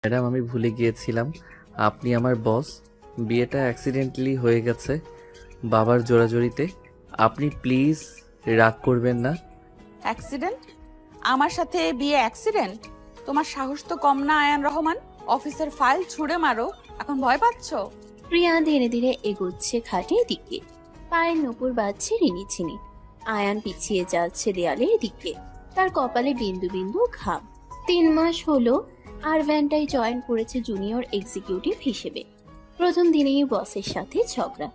Madam, আমি ভুলে গিয়েছিলাম আপনি আমার বস। বিয়েটা অ্যাক্সিডেন্টালি হয়ে গেছে বাবার জোরাজুরিতে। আপনি প্লিজ রাগ করবেন না। অ্যাক্সিডেন্ট? আমার সাথে বিয়ে অ্যাক্সিডেন্ট? তোমার সাহস তো কম না আয়ান রহমান। অফিসের ফাইল ছুঁড়ে মারো, এখন ভয় পাচ্ছো? প্রিয়া ধীরে ধীরে এগোচ্ছে খাটের দিকে, পায়ের নুপুর বাজছে রিনিঝিনি। আয়ান পিছিয়ে যাচ্ছে দেয়ালের দিকে, তার কপালে বিন্দু বিন্দু ঘাম। 3 মাস হলো আর ভ্যানটাই জয়েন করেছে জুনিয়র এক্সিকিউটিভ হিসেবে। প্রথম দিনেই বসের সাথে ঝগড়া,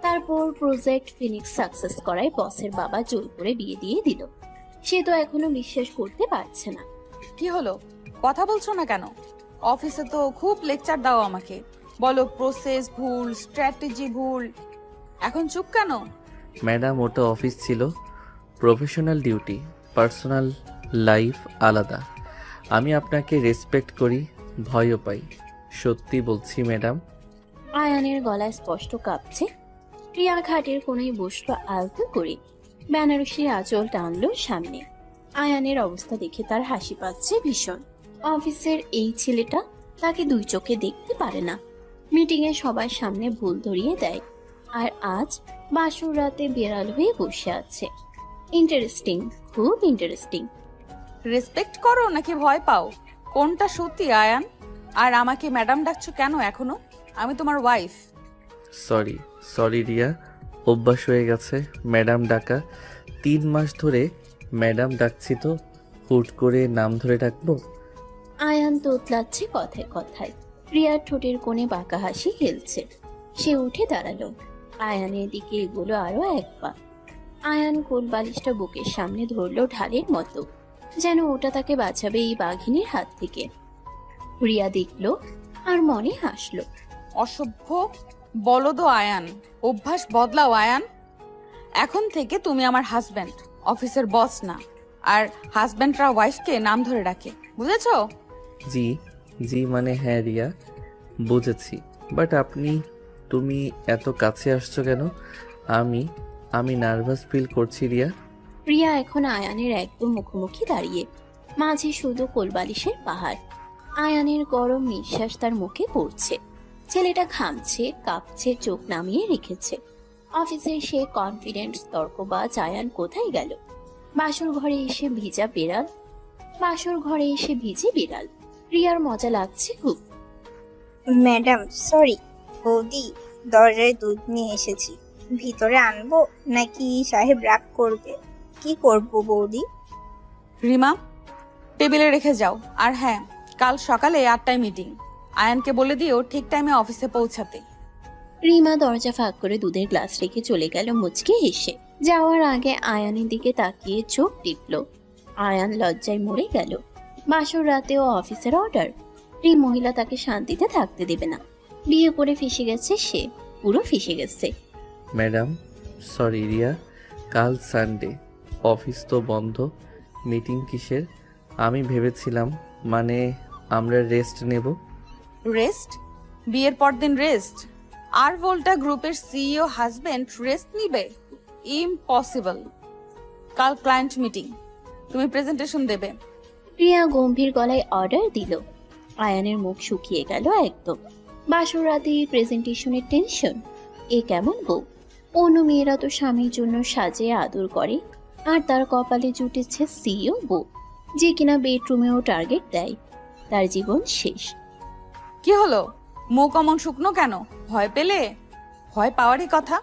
তারপর প্রজেক্ট ফিনিক্স সাকসেস করায় বসের বাবা জোর করে বিয়ে দিয়ে দিল। সে তো এখনো বিশ্বাস করতে পারছে না। কি হলো, কথা বলছো না কেন? অফিসে তো খুব লেকচার দাও আমাকে, বলো প্রসেস ভুল, স্ট্র্যাটেজি ভুল। এখন চুপ কেন? ম্যাডাম, ওটা অফিস ছিল, প্রফেশনাল ডিউটি। পার্সোনাল লাইফ আলাদা। আমি আপনাকে রেসপেক্ট করি, ভয়ও পাই। সত্যি বলছি ম্যাডাম। আয়ানের গলা স্পষ্ট কাঁপছে। প্রিয়া খাটের কোণে বসলো আলতো করে, বেনারসির আঁচল টানলো সামনে। আয়ানের অবস্থা দেখে তার হাসি পাচ্ছে ভীষণ। অফিসের এই ছেলেটা তাকে 2 চোখে দেখতে পারে না, মিটিং এ সবার সামনে ভুল ধরিয়ে দেয়, আর আজ বাসর রাতে বেড়াল হয়ে বসে আছে। ইন্টারেস্টিং, খুব ইন্টারেস্টিং। রেসপেক্ট করো নাকি ভয় পাও? কোনটা সত্যি আয়ান? আর আমাকে ম্যাডাম ডাকছো কেন এখনো? আমি তোমার ওয়াইফ। সরি সরি রিয়া, অভ্যাস হয়ে গেছে ম্যাডাম ডাকা। 3 মাস ধরে ম্যাডাম ডাকছি, তো হুট করে নাম ধরে ডাকবো? আয়ান তোতলাচ্ছে কথায় কথায়। প্রিয়ার ঠোঁটের কোণে বাঁকা হাসি খেলছে। সে উঠে দাঁড়ালো, আয়ানের দিকে এগুলো আরো 1 পা। আয়ান কোল বালিশটা বুকের সামনে ধরলো ঢালের মতো, যেন ওটা তাকে বাঁচাবে এই বাঘিনীর হাত থেকে। প্রিয়া দেখলো আর মনে হাসলো। অসভ্য বলদো আয়ান, অভ্যাস বদলাও আয়ান। এখন থেকে তুমি আমার হাজবেন্ড, অফিসের বস না। আর হাজবেন্ডরা ওয়াইফকে নাম ধরে ডাকে, বুঝেছো? জি জি মানে হ্যাঁ রিয়া, বুঝেছি। বাট তুমি এত কাছে আসছো কেন? আমি আমি নার্ভাস ফিল করছি রিয়া। প্রিয়া এখন আয়ানের একদম মুখোমুখি দাঁড়িয়ে, মাঝে শুধু কোলবালিশের পাহাড়। আয়ানের গরম নিঃশ্বাস তার মুখে পড়ছে। ছেলেটা ঘামছে, কাঁপছে, চোখ নামিয়ে রেখেছে। অফিসের সে কনফিডেন্ট তর্কবাজ আয়ান কোথায় গেল? বাসর ঘরে এসে ভিজে বিড়াল। প্রিয়ার মজা লাগছে খুব। Madam sorry. বৌদি, দরজায় দুধ নিয়ে এসেছি, ভিতরে আনবো নাকি সাহেব রাগ করবে? কি করব বৌদি? রিমা, টেবিলে রেখে যাও। আর হ্যাঁ, কাল সকালে 8টায় মিটিং। আয়ানকে বলে দিও ঠিক টাইমে অফিসে পৌঁছাতে। রিমা দরজা ফাঁক করে দুধের গ্লাস রেখে চলে গেল মুচকি হেসে। যাওয়ার আগে আয়ানের দিকে তাকিয়ে চোখ টিপল। আয়ান লজ্জায় মরে গেল। বাসর রাতেও অফিসের অর্ডার, এই মহিলা তাকে শান্তিতে থাকতে দেবে না। বিয়ে করে ফেসে গেছে সে, পুরো ফেসে গেছে। ম্যাডাম সরি রিয়া, কাল সানডে, অফিস তো বন্ধ। মিটিং কিসের? আমি ভেবেছিলাম মানে আমরা রেস্ট নেব। রেস্ট? বিয়ের পর দিন রেস্ট? আর ভোল্টা গ্রুপের সিইও হাজবেন্ড রেস্ট নিবে? ইম্পসিবল। কাল ক্লায়েন্ট মিটিং, তুমি প্রেজেন্টেশন দেবে। প্রিয়া গম্ভীর গলায় অর্ডার দিল। আয়ানের মুখ শুকিয়ে গেল একদম। বাসর রাতে প্রেজেন্টেশনের টেনশন, এ কেমন বউ? অন্য মেয়েরা তো স্বামীর জন্য সাজে আদর করে, আর তার কপালে জুটেছে সিইও বউ, যে কিনা বেডরুমেও টার্গেট দেয়। তার জীবন শেষ। কি হলো, মুখ অমন শুকনো কেন? ভয় পেলে? ভয় পাওয়ারই কথা।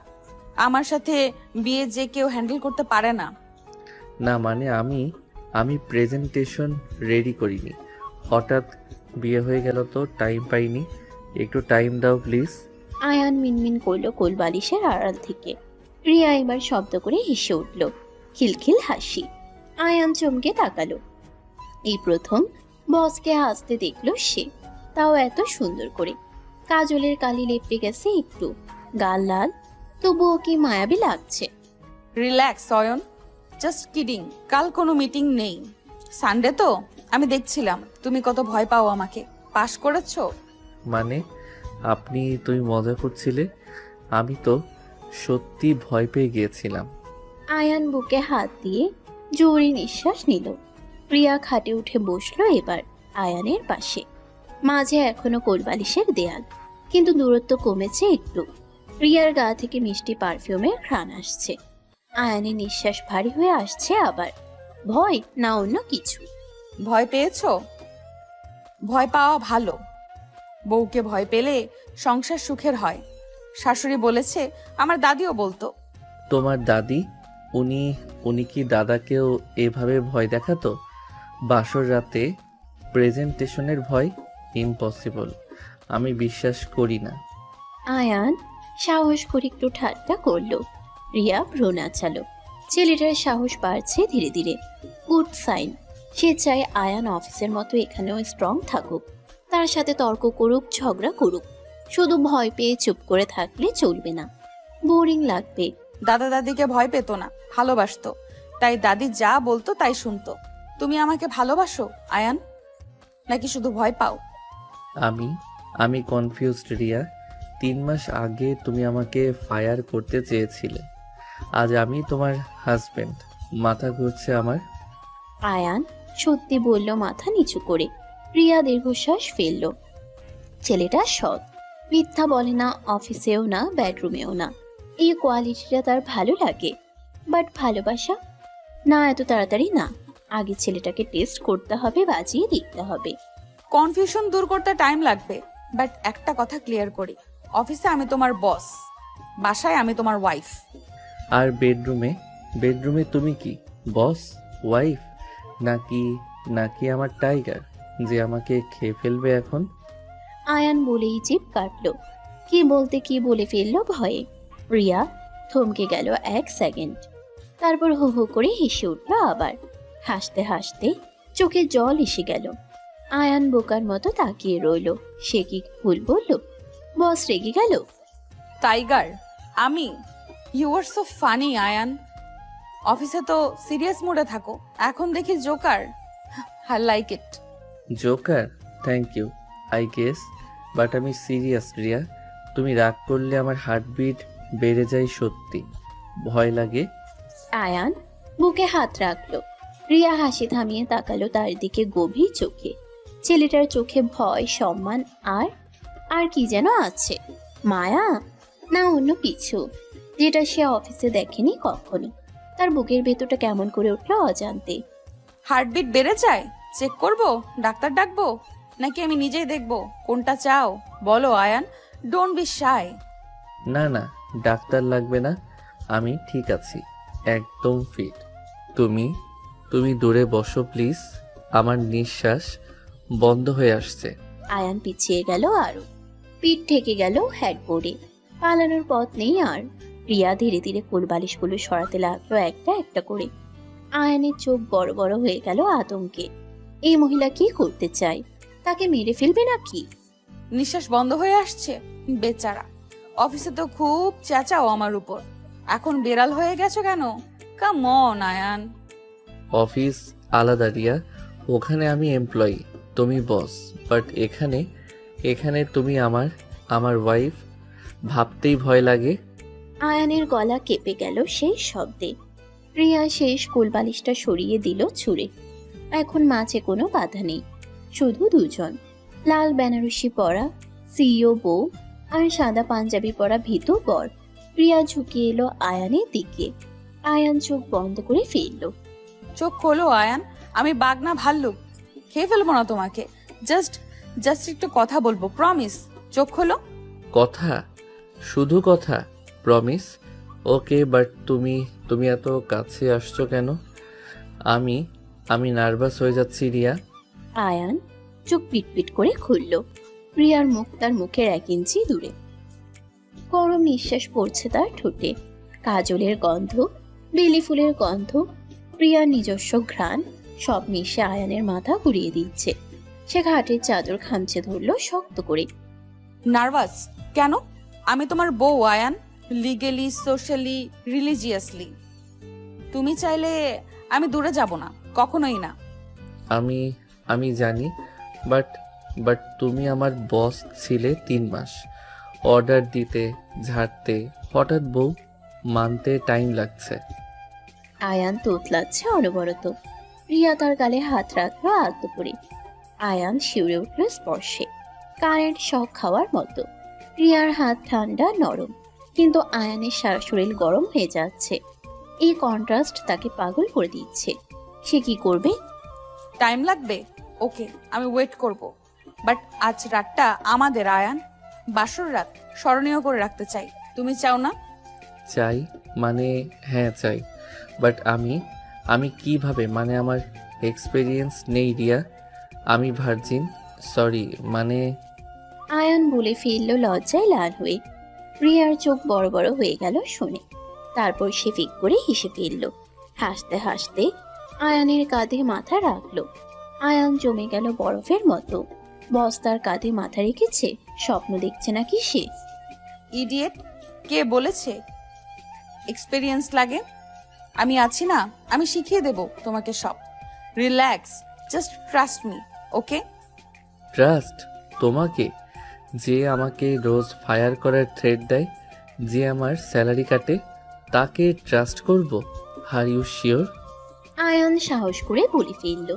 আমার সাথে বিয়ে যে কেউ হ্যান্ডেল করতে পারে না। না মানে আমি প্রেজেন্টেশন রেডি করিনি, হঠাৎ বিয়ে হয়ে গেল তো টাইম পাইনি। একটু টাইম দাও প্লিজ। আয়ান মিনমিন করলো কোলবালিশের আড়াল থেকে। প্রিয়া এবার শব্দ করে হেসে উঠল, খিলখিল হাসি। আয়ান চমকে তাকালো। এই প্রথম বসকে হাসতে দেখলো সে, তাও এত সুন্দর করে। কাজলের কালি লেপটে গেছে একটু, গাল লাল, তবুও কি মায়াবী লাগছে। Relax Ayan, just kidding. কাল কোনো মিটিং নেই, সানডে তো। আমি দেখছিলাম তুমি কত ভয় পাও আমাকে। পাশ করেছো? মানে তুমি মজা করছিলে? আমি তো সত্যি ভয় পেয়ে গিয়েছিলাম। আয়ান বুকে হাত দিয়ে জোরে নিঃশ্বাস নিল। প্রিয়া খাটে উঠে বসলো এবার আয়ানের পাশে। মাঝে এখনো কোলবালিশের দেয়াল, কিন্তু দূরত্ব কমেছে একটু। রিয়ার গা থেকে মিষ্টি পারফিউমের ঘ্রাণ আসছে। আয়ানের নিঃশ্বাস ভারী হয়ে আসছে আবার। ভয় না অন্য কিছু? ভয় পেয়েছো? ভয় পাওয়া ভালো। বউকে ভয় পেলে সংসার সুখের হয়। শাশুড়ি বলেছে, আমার দাদিও বলতো। তোমার দাদি? উনি উনি কি দাদাকেও এভাবে ভয় দেখাতো? বাসর রাতে প্রেজেন্টেশনের ভয়? ইম্পসিবল, আমি বিশ্বাস করি না। আয়ান সাহস করে একটু ঠাট্টা করলো। রিয়া ভ্রু নাচালো। ছেলেটার সাহস বাড়ছে ধীরে ধীরে। Good sign. সে চায় আয়ান অফিসের মতো এখানেও স্ট্রং থাকুক, তার সাথে তর্ক করুক, ঝগড়া করুক। শুধু ভয় পেয়ে চুপ করে থাকলে চলবে না, বোরিং লাগবে। দাদা দাদিকে ভয় পেত না, ভালোবাসতো। তাই দাদি যা বলতো তাই শুনতো। তুমি আমাকে ভালোবাসো আয়ান, নাকি শুধু ভয় পাও? আমি আমি কনফিউজড রিয়া। 3 মাস আগে তুমি আমাকে ফায়ার করতে চেয়েছিলে, আজ আমি তোমার হাজবেন্ড। মাথা ঘুরছে আমার। আয়ান সত্যি বলল মাথা নিচু করে। রিয়া দীর্ঘশ্বাস ফেলল। ছেলেটা সৎ, মিথ্যা বলে না, অফিসেও না, বেডরুমেও না। এই কোয়ালিটিটা তার ভালো লাগে। বাট ভালোবাসা? না, এত তাড়াতাড়ি না। আগে ছেলেটাকে টেস্ট করতে হবে, বাজিয়ে দেখতে হবে। কনফিউশন দূর করতে টাইম লাগবে। বাট একটা কথা ক্লিয়ার করি, অফিসে আমি তোমার বস, বাসায় আমি তোমার ওয়াইফ। আর বেডরুমে? বেডরুমে তুমি কি বস, ওয়াইফ, নাকি নাকি আমার টাইগার যে আমাকে খেয়ে ফেলবে এখন? আয়ান বলেই জিভ কাটল। কি বলতে কি বলে ফেললো ভয়ে। রিয়া থমকে গেল 1 সেকেন্ড। তারপর হো হো করে হেসে উঠল আবার। হাসতে হাসতে চোখে জল এসে গেল। আয়ান বোকার মতো তাকিয়ে রইল। সে কি ভুল বলল? বস রেগে গেল? টাইগার আমি? You are so funny Ayaan. অফিসে তো সিরিয়াস মুডে থাকো, এখন দেখি joker. I like it. Joker? Thank you I guess, but আমি সিরিয়াস রিয়া। তুমি রাগ করলে আমার হার্টবিট বেড়ে যায়, সত্যি ভয় লাগে। আয়ান বুকে হাত রাখলো। রিয়া হাসি থামিয়ে তাকালো তার দিকে গভীর চোখে। ছেলেটার চোখে ভয়, সম্মান আর আর কি যেন আছে। মায়া না অন্য কিছু, যেটা সে অফিসে দেখেনি কখনো। তার বুকের ভেতরটা কেমন করে উঠলো অজান্তে। হার্টবিট বেড়ে যায়? চেক করব? ডাক্তার ডাকবো? নাকি আমি নিজেই দেখবো? কোনটা চাও বলো আয়ান, ডোন্ট বি শাই। না না, ডাক্তার লাগবে না, আমি ঠিক আছি, একদম ফিট। তুমি তুমি দূরে বসো প্লিজ, আমার নিঃশ্বাস বন্ধ হয়ে আসছে। আয়ান পিছিয়ে গেল আরো। পিঠ ঠেকে গেল হেডবোর্ডে। পালানোর পথ নেই আর। রিয়া ধীরে ধীরে কোলবালিশগুলো সরাতে লাগলো একটা একটা করে। আয়ানের চোখ বড় বড় হয়ে গেল আতঙ্কে। এই মহিলা কি করতে চায়? তাকে মেরে ফেলবে নাকি? নিঃশ্বাস বন্ধ হয়ে আসছে? বেচারা, অফিসে তো খুব চেঁচাও আমার উপর, এখন বেড়াল হয়ে গেছো কেন? Come on Ayaan. অফিস আলাদা রিয়া, ওখানে আমি এমপ্লয়ি, তুমি বস। বাট এখানে এখানে তুমি আমার আমার ওয়াইফ, ভাবতেই ভয় লাগে। আয়ানের গলা কেঁপে গেল সেই শব্দে। রিয়া শেষ কোলবালিশটা সরিয়ে দিল ছুঁড়ে। এখন মাঝে কোনো বাধা নেই, শুধু দুজন। লাল বেনারসি পরা সিইও বউ আর সাদা পাঞ্জাবি পরা ভীতু বর। রিয়া ঝুঁকিয়ে এলো আয়ানের দিকে। আয়ান চোখ বন্ধ করে ফেলল। চোখ খোলো আয়ান, আমি বাঘ না ভাল্লুক, খেয়ে ফেলবো না তোমাকে। জাস্ট জাস্ট একটু কথা বলবো, প্রমিস। চোখ খোলো। কথা? শুধু কথা? প্রমিস? ওকে, বাট তুমি তুমি এত কাছে আসছো কেন? আমি আমি নার্ভাস হয়ে যাচ্ছি রিয়া। আয়ান চোখ পিটপিট করে খুলল। রিয়ার মুখ তার মুখের 1 ইঞ্চি দূরে। গরম নিঃশ্বাস পড়ছে তার ঠোঁটে। কাজলের গন্ধ, বেলি ফুলের গন্ধ, প্রিয়ার নিজস্ব ঘ্রাণ সব মিশে আয়ানের মাথা ঘুরিয়ে দিচ্ছে। সে ঘাটের চাদর খামচে ধরলো শক্ত করে। নার্ভাস কেন? আমি তোমার বউ আয়ান, লিগেলি, সোশ্যালি, রিলিজিয়াসলি। তুমি চাইলে আমি দূরে যাব না, কখনোই না। আমি আমি জানি, বাট বাট তুমি আমার বস ছিলে 3 মাস, অর্ডার দিতে, ঝাড়তে, হঠাৎ বউ মানতে টাইম লাগছে। আয়ান তোতলাচ্ছে অনবরত। রিয়া তার গালে হাত রাখলো আলতো করে। আয়ান শিউরে উঠল স্পর্শে। কারেন্ট শক খাওয়ার মতো। রিয়ার হাত ঠান্ডা নরম, কিন্তু আয়ানের সারা শরীর গরম হয়ে যাচ্ছে। এই কন্ট্রাস্ট তাকে পাগল করে দিচ্ছে। সে কি করবে? টাইম লাগবে, ওকে, আমি ওয়েট করব। বাট আজ রাতটা আমাদের আয়ান, বাসর রাত স্মরণীয় করে রাখতে চাই। তুমি চাও না? চাই মানে হ্যাঁ চাই, বাট আমি কিভাবে, মানে আমার এক্সপিরিয়েন্স নেই রিয়া, আমি ভার্জিন, সরি মানে। আয়ান বলে ফেলল লজ্জায় লাল হয়ে। রিয়ার চোখ বড় বড় হয়ে গেল শুনে। তারপর সে ফিক করে হেসে ফেলল। হাসতে হাসতে আয়ানের কাঁধে মাথা রাখলো। আয়ান জমে গেল বরফের মতো। বস্তার কাঁধে মাথা রেখেছে, স্বপ্ন দেখছে নাকি সে? ইডিয়েট, কে বলেছে এক্সপেরিয়েন্স লাগে? আমি আছি না, আমি শিখিয়ে দেব তোমাকে সব। রিল্যাক্স, জাস্ট ট্রাস্ট মি, ওকে? ট্রাস্ট তোমাকে? যে আমাকে রোজ ফায়ার করার থ্রেট দেয়, যে আমার স্যালারি কাটে, তাকে ট্রাস্ট করব? আর ইউ শিওর? আয়ান সাহস করে বলে ফেলল।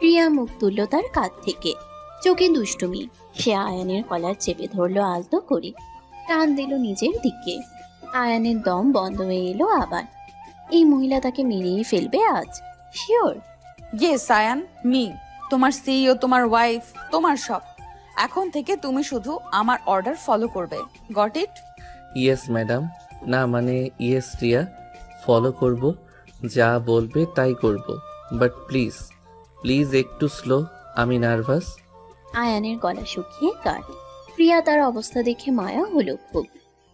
রিয়া মুখ তুলল তার কাঁধ থেকে। চোখে দুষ্টুমি। সে আয়ানের কলার চেপে ধরলো আলতো করে, টান দিল নিজের দিকে। আয়ানের দম বন্ধ হয়ে এলো আবার। এই মহিলা তাকে মেরেই ফেলবে আজ, শিওর। ইয়েস আয়ান, মি, তোমার সিইও, তোমার ওয়াইফ, তোমার সব। এখন থেকে তুমি শুধু আমার অর্ডার ফলো করবে। Got it? Yes madam. না মানে ইয়েস রিয়া, ফলো করব, যা বলবে তাই করব, বাট প্লিজ প্লিজ একটু স্লো, আমি নার্ভাস। আয়ানের গলা শুকিয়ে কাট। প্রিয়া তার অবস্থা দেখে মায়া হলো খুব।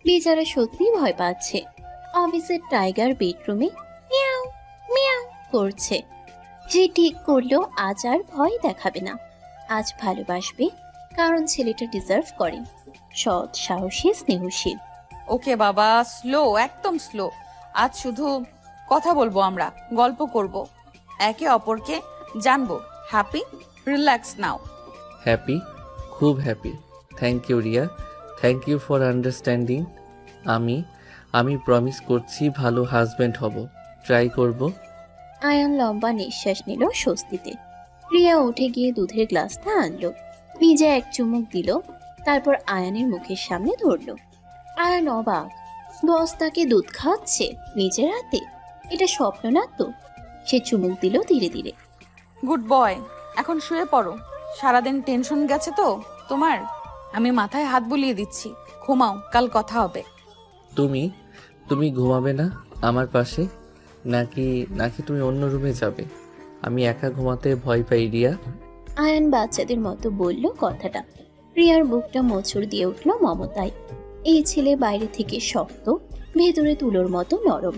বেচারা সত্যি ভয় পাচ্ছে। অফিসের টাইগার বেডরুমে মিয়াও মিয়াও করছে। সে ঠিক করলো আজ আর ভয় দেখাবে না। আজ ভালোবাসবে, কারণ ছেলেটা ডিজার্ভ করে। সৎ, সাহসী, স্নেহশীল। ওকে বাবা, স্লো, একদম স্লো। আজ শুধু কথা বলবো, আমরা গল্প করব, একে অপরকে জানবো। হ্যাপি? রিল্যাক্স নাও। হ্যাপি, খুব happy. Thank you Riya, thank you for understanding. আমি প্রমিস করছি ভালো হাজব্যান্ড হব, ট্রাই করব। আয়ান লম্বা নিঃশ্বাস নিল স্বস্তিতে। প্রিয়া উঠে গিয়ে দুধের গ্লাসটা আনলো। নিজে এক চুমুক দিল, তারপর আয়ানের মুখের সামনে ধরলো। আয়ান অবাক। বস তাকে দুধ খাওয়াচ্ছে নিজের হাতে। এটা স্বপ্ন না তো? সে চুমুক দিল ধীরে ধীরে। গুড বয়, এখন শুয়ে পড়ো। সারাদিন টেনশন গেছে তো তোমার। আমি মাথায় হাত বুলিয়ে দিচ্ছি, ঘুমাও, কাল কথা হবে। তুমি তুমি ঘুমাবে না আমার পাশে, নাকি নাকি তুমি অন্য রুমে যাবে? আমি একা ঘুমাতে ভয় পাই রিয়া। আয়ান বাচ্চাদের মতো বলল কথাটা। প্রিয়ার বুকটা মোচড় দিয়ে উঠল মমতায়। এই ছেলে বাইরে থেকে শক্ত, ভেতরে তুলোর মতো নরম।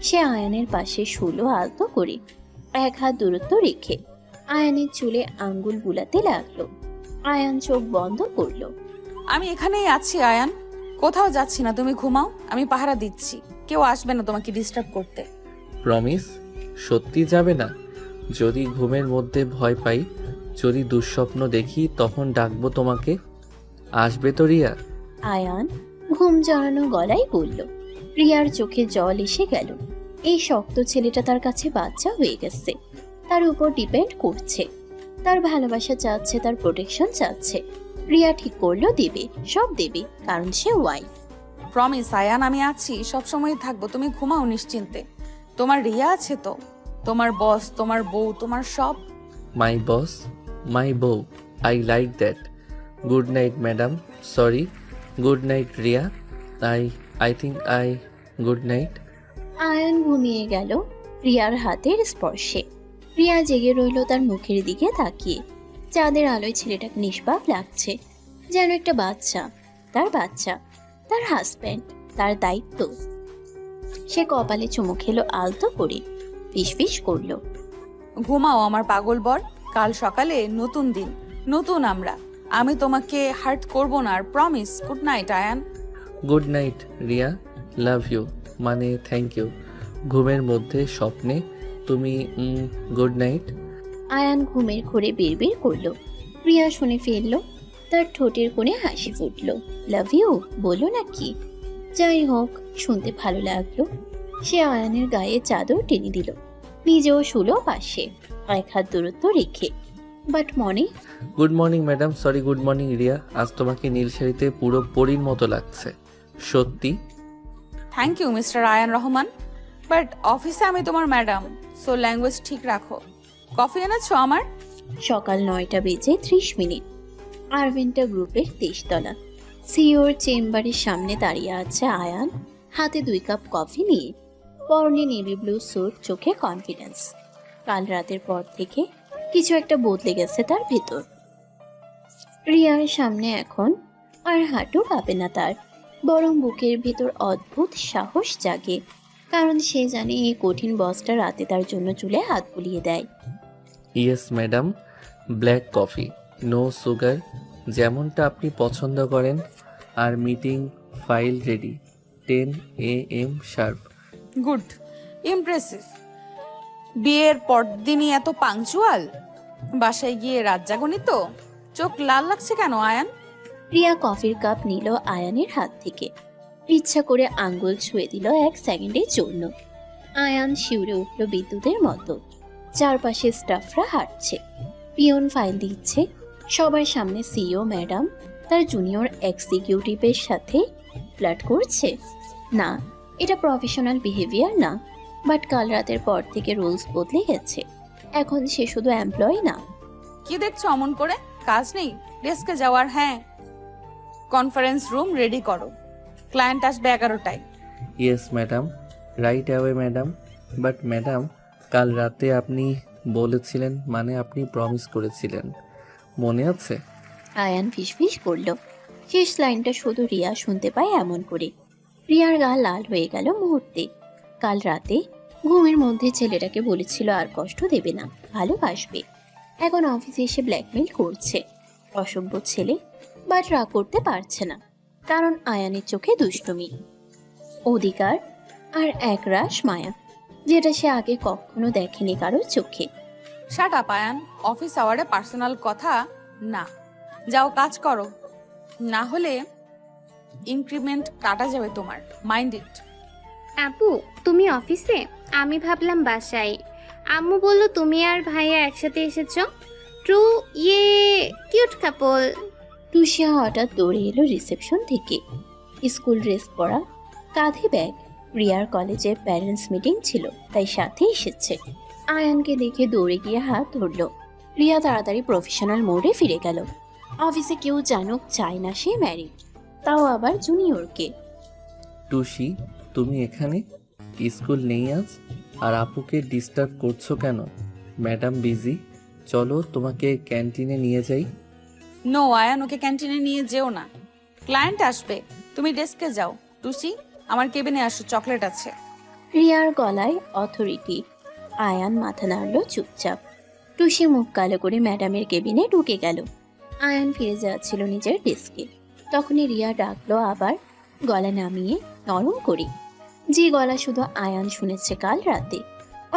সে আয়ানের পাশে শুলো আলতো করে, এক হাত দূরত্ব রেখে। আয়ানের চুলে আঙ্গুল বুলাতে লাগলো। আয়ান চোখ বন্ধ করলো। আমি এখানেই আছি আয়ান, কোথাও যাচ্ছি না, তুমি ঘুমাও, আমি পাহারা দিচ্ছি। কেউ আসবে না তোমাকে ডিস্টার্ব করতে। প্রমিস? সত্যি যাবে না? যদি ঘুমের মধ্যে ভয় পাই, যদি দুঃস্বপ্ন দেখি, তখন ডাকবো তোমাকে, আসবে তো রিয়া? আয়ান ঘুম জড়ানো গলায় বলল। রিয়ার চোখে জল এসে গেল। এই শক্ত ছেলেটা তার কাছে বাচ্চা হয়ে গেছে। তার উপর ডিপেন্ড করছে, তার ভালোবাসা চাচ্ছে, তার প্রোটেকশন চাচ্ছে। রিয়া ঠিক করলো দেবে, সব দেবে, কারণ সে ওয়াইফ। প্রমিস আয়ান, আমি আছি, সবসময় থাকবো, তুমি ঘুমাও নিশ্চিন্তে। তোমার রিয়া আছে তো, তোমার বস, তোমার বউ, তোমার সব। মাই বস, মাই বউ, I like that. Good night madam, sorry, good night Riya. I think good night. Ayaan ঘুমিয়ে গেল রিয়ার হাতের স্পর্শে। রিয়া জেগে রইল তার মুখের দিকে তাকিয়ে। চাঁদের আলোয় ছেলেটাকে নিষ্পাপ লাগছে, যেন একটা বাচ্চা। তার বাচ্চা, তার হাজব্যান্ড, তার দায়িত্ব। সে কপালে চুমু খেলো আলতো করে, ফিসফিস করলো। ঘুমাও আমার পাগল বর, কাল সকালে নতুন দিন, নতুন আমরা। আমি তোমাকে হার্ট করব না, আর promise. Good night Ayaan. Good night Riya, love you, মানে থ্যাংক ইউ। ঘুমের মধ্যে স্বপ্নে তুমি গুড নাইট। আয়ান ঘুমের ঘোরে বের করলো। রিয়া শুনে ফেললো। তার ঠোঁটের কোণে হাসি ফুটলো। লাভ ইউ বলো নাকি? যাই হোক, শুনতে ভালো লাগলো। সে আয়ানের গায়ে চাদর টেনে দিল, নিজেও শুলো পাশে, এক হাত দূরত্ব রেখে। বাট মনে good morning madam, sorry good morning Riya. আজ তোমাকে নীল শাড়িতে পুরো পরীর মতো লাগছে। সত্যি? Thank you mister Ayaan Rahman, but অফিসে আমি তোমার ম্যাডাম, সো ল্যাঙ্গুয়েজ ঠিক রাখো। কফি এনেছো আমার? সকাল 9:30 আরভিন্টা গ্রুপের 23 তলা সিওর চেম্বারের সামনে দাঁড়িয়ে আছে আয়ান, হাতে 2 কাপ কফি নিয়ে। পরনে নেভি ব্লু স্যুট, চোখে কনফিডেন্স। কাল রাতের পর থেকে কিছু একটা বদলে গেছে তার ভেতর। রিয়ার সামনে এখন আর হাঁটু কাঁপে না তার, বরং বুকের ভেতর অদ্ভুত সাহস জাগে, কারণ সে জানে এই কঠিন বসটা রাতে তার জন্য চুলে হাত বুলিয়ে দেয়। Yes madam, black coffee, no sugar, যেমনটা আপনি পছন্দ করেন। আর meeting file ready, 10 AM sharp. Good, impressive. বিয়ের পরদিনই এত পাংচুয়াল? বাসায় গিয়ে রাত জাগনি তো? চোখ লাল লাগছে কেন আয়ান? রিয়া কফির কাপ নিল আয়ানের হাত থেকে, ইচ্ছা করে আঙ্গুল ছুঁয়ে দিল 1 সেকেন্ডের জন্য। আয়ান শিউরে উঠল বিদ্যুতের মতো। চারপাশে স্টাফরা হাঁটছে, পিয়ন ফাইল দিচ্ছে, সবার সামনে সিইও ম্যাডাম তার জুনিয়র এক্সিকিউটিভের সাথে ফ্লার্ট করছে। না, এটা প্রফেশনাল বিহেভিয়ার না, বাট কাল রাতের পর থেকে রুলস বদলে গেছে। এখন সে শুধু এমপ্লয়ি না। কি দেখছো অমন করে? কাজ নেই? ডেস্কে যাওয়ার? হ্যাঁ, কনফারেন্স রুম রেডি করো, ক্লায়েন্ট আসবে 11টায়। Yes madam, right away madam. But madam, কাল রাতে আপনি বলেছিলেন, মানে আপনি প্রমিস করেছিলেন, মনে আছে? আয়ান ফিসফিস করল। শেষ লাইনটা শুধু রিয়া শুনতে পায় এমন করে। রিয়ার গা লাল হয়ে গেল মুহূর্তে। কাল রাতে ঘুমের মধ্যে ছেলেটাকে বলেছিল আর কষ্ট দেবে না, ভালোবাসবে। এখন অফিসে এসে ব্ল্যাকমেল করছে। অসভ্য ছেলে, বাট রাগ করতে পারছে না, কারণ আয়ানের চোখে দুষ্টুমি, অধিকার আর একরাশ মায়া, যেটা সে আগে কখনো দেখেনি কারোর চোখে। শাট আপ আয়ান, অফিস আওয়ারে পার্সোনাল কথা না। যাও কাজ করো, না হলে ইনক্রিমেন্ট কাটা যাবে তোমার। Mind it. আপু, তুমি অফিসে? আমি ভাবলাম বাসায়। আম্মু বলল তুমি আর ভাইয়া একসাথে এসেছো। ট্রু, ইয়ে কিউট কাপল। টুসিয়া হঠাৎ দৌড়ে এলো রিসেপশন থেকে, স্কুল ড্রেস পরা, কাঁধে ব্যাগ। রিয়ার কলেজে প্যারেন্টস মিটিং ছিল, তাই সাথে এসেছে। আয়ানকে দেখে দৌড়ে গিয়ে হাত ধরল। রিয়া তাড়াতাড়ি প্রফেশনাল মোডে ফিরে গেল। অফিসে কেউ জানুক চায় না সে ম্যারিড, তাও আবার জুনিয়রকে। টুসি, তুমি এখানে? স্কুল নেই আজ? আর আপুকে ডিস্টার্ব করছো কেন? ম্যাডাম বিজি, চলো তোমাকে ক্যান্টিনে নিয়ে যাই। নো আয়ান, ওকে ক্যান্টিনে নিয়ে যেও না, ক্লায়েন্ট আসবে। তুমি ডেস্কে যাও। টুসি, আমার কেবিনে আসো, চকলেট আছে। রিয়ার গলায় অথরিটি। আয়ান মাথা নাড়ল চুপচাপ। টুসি মুখ কালো করে ম্যাডামের কেবিনে ঢুকে গেল। আয়ান ফিরে যাচ্ছিল নিজের ডেস্কে, তখনই রিয়া ডাকলো আবার, গলা নামিয়ে নরম করে, যে গলা শুধু আয়ান শুনেছে কাল রাতে,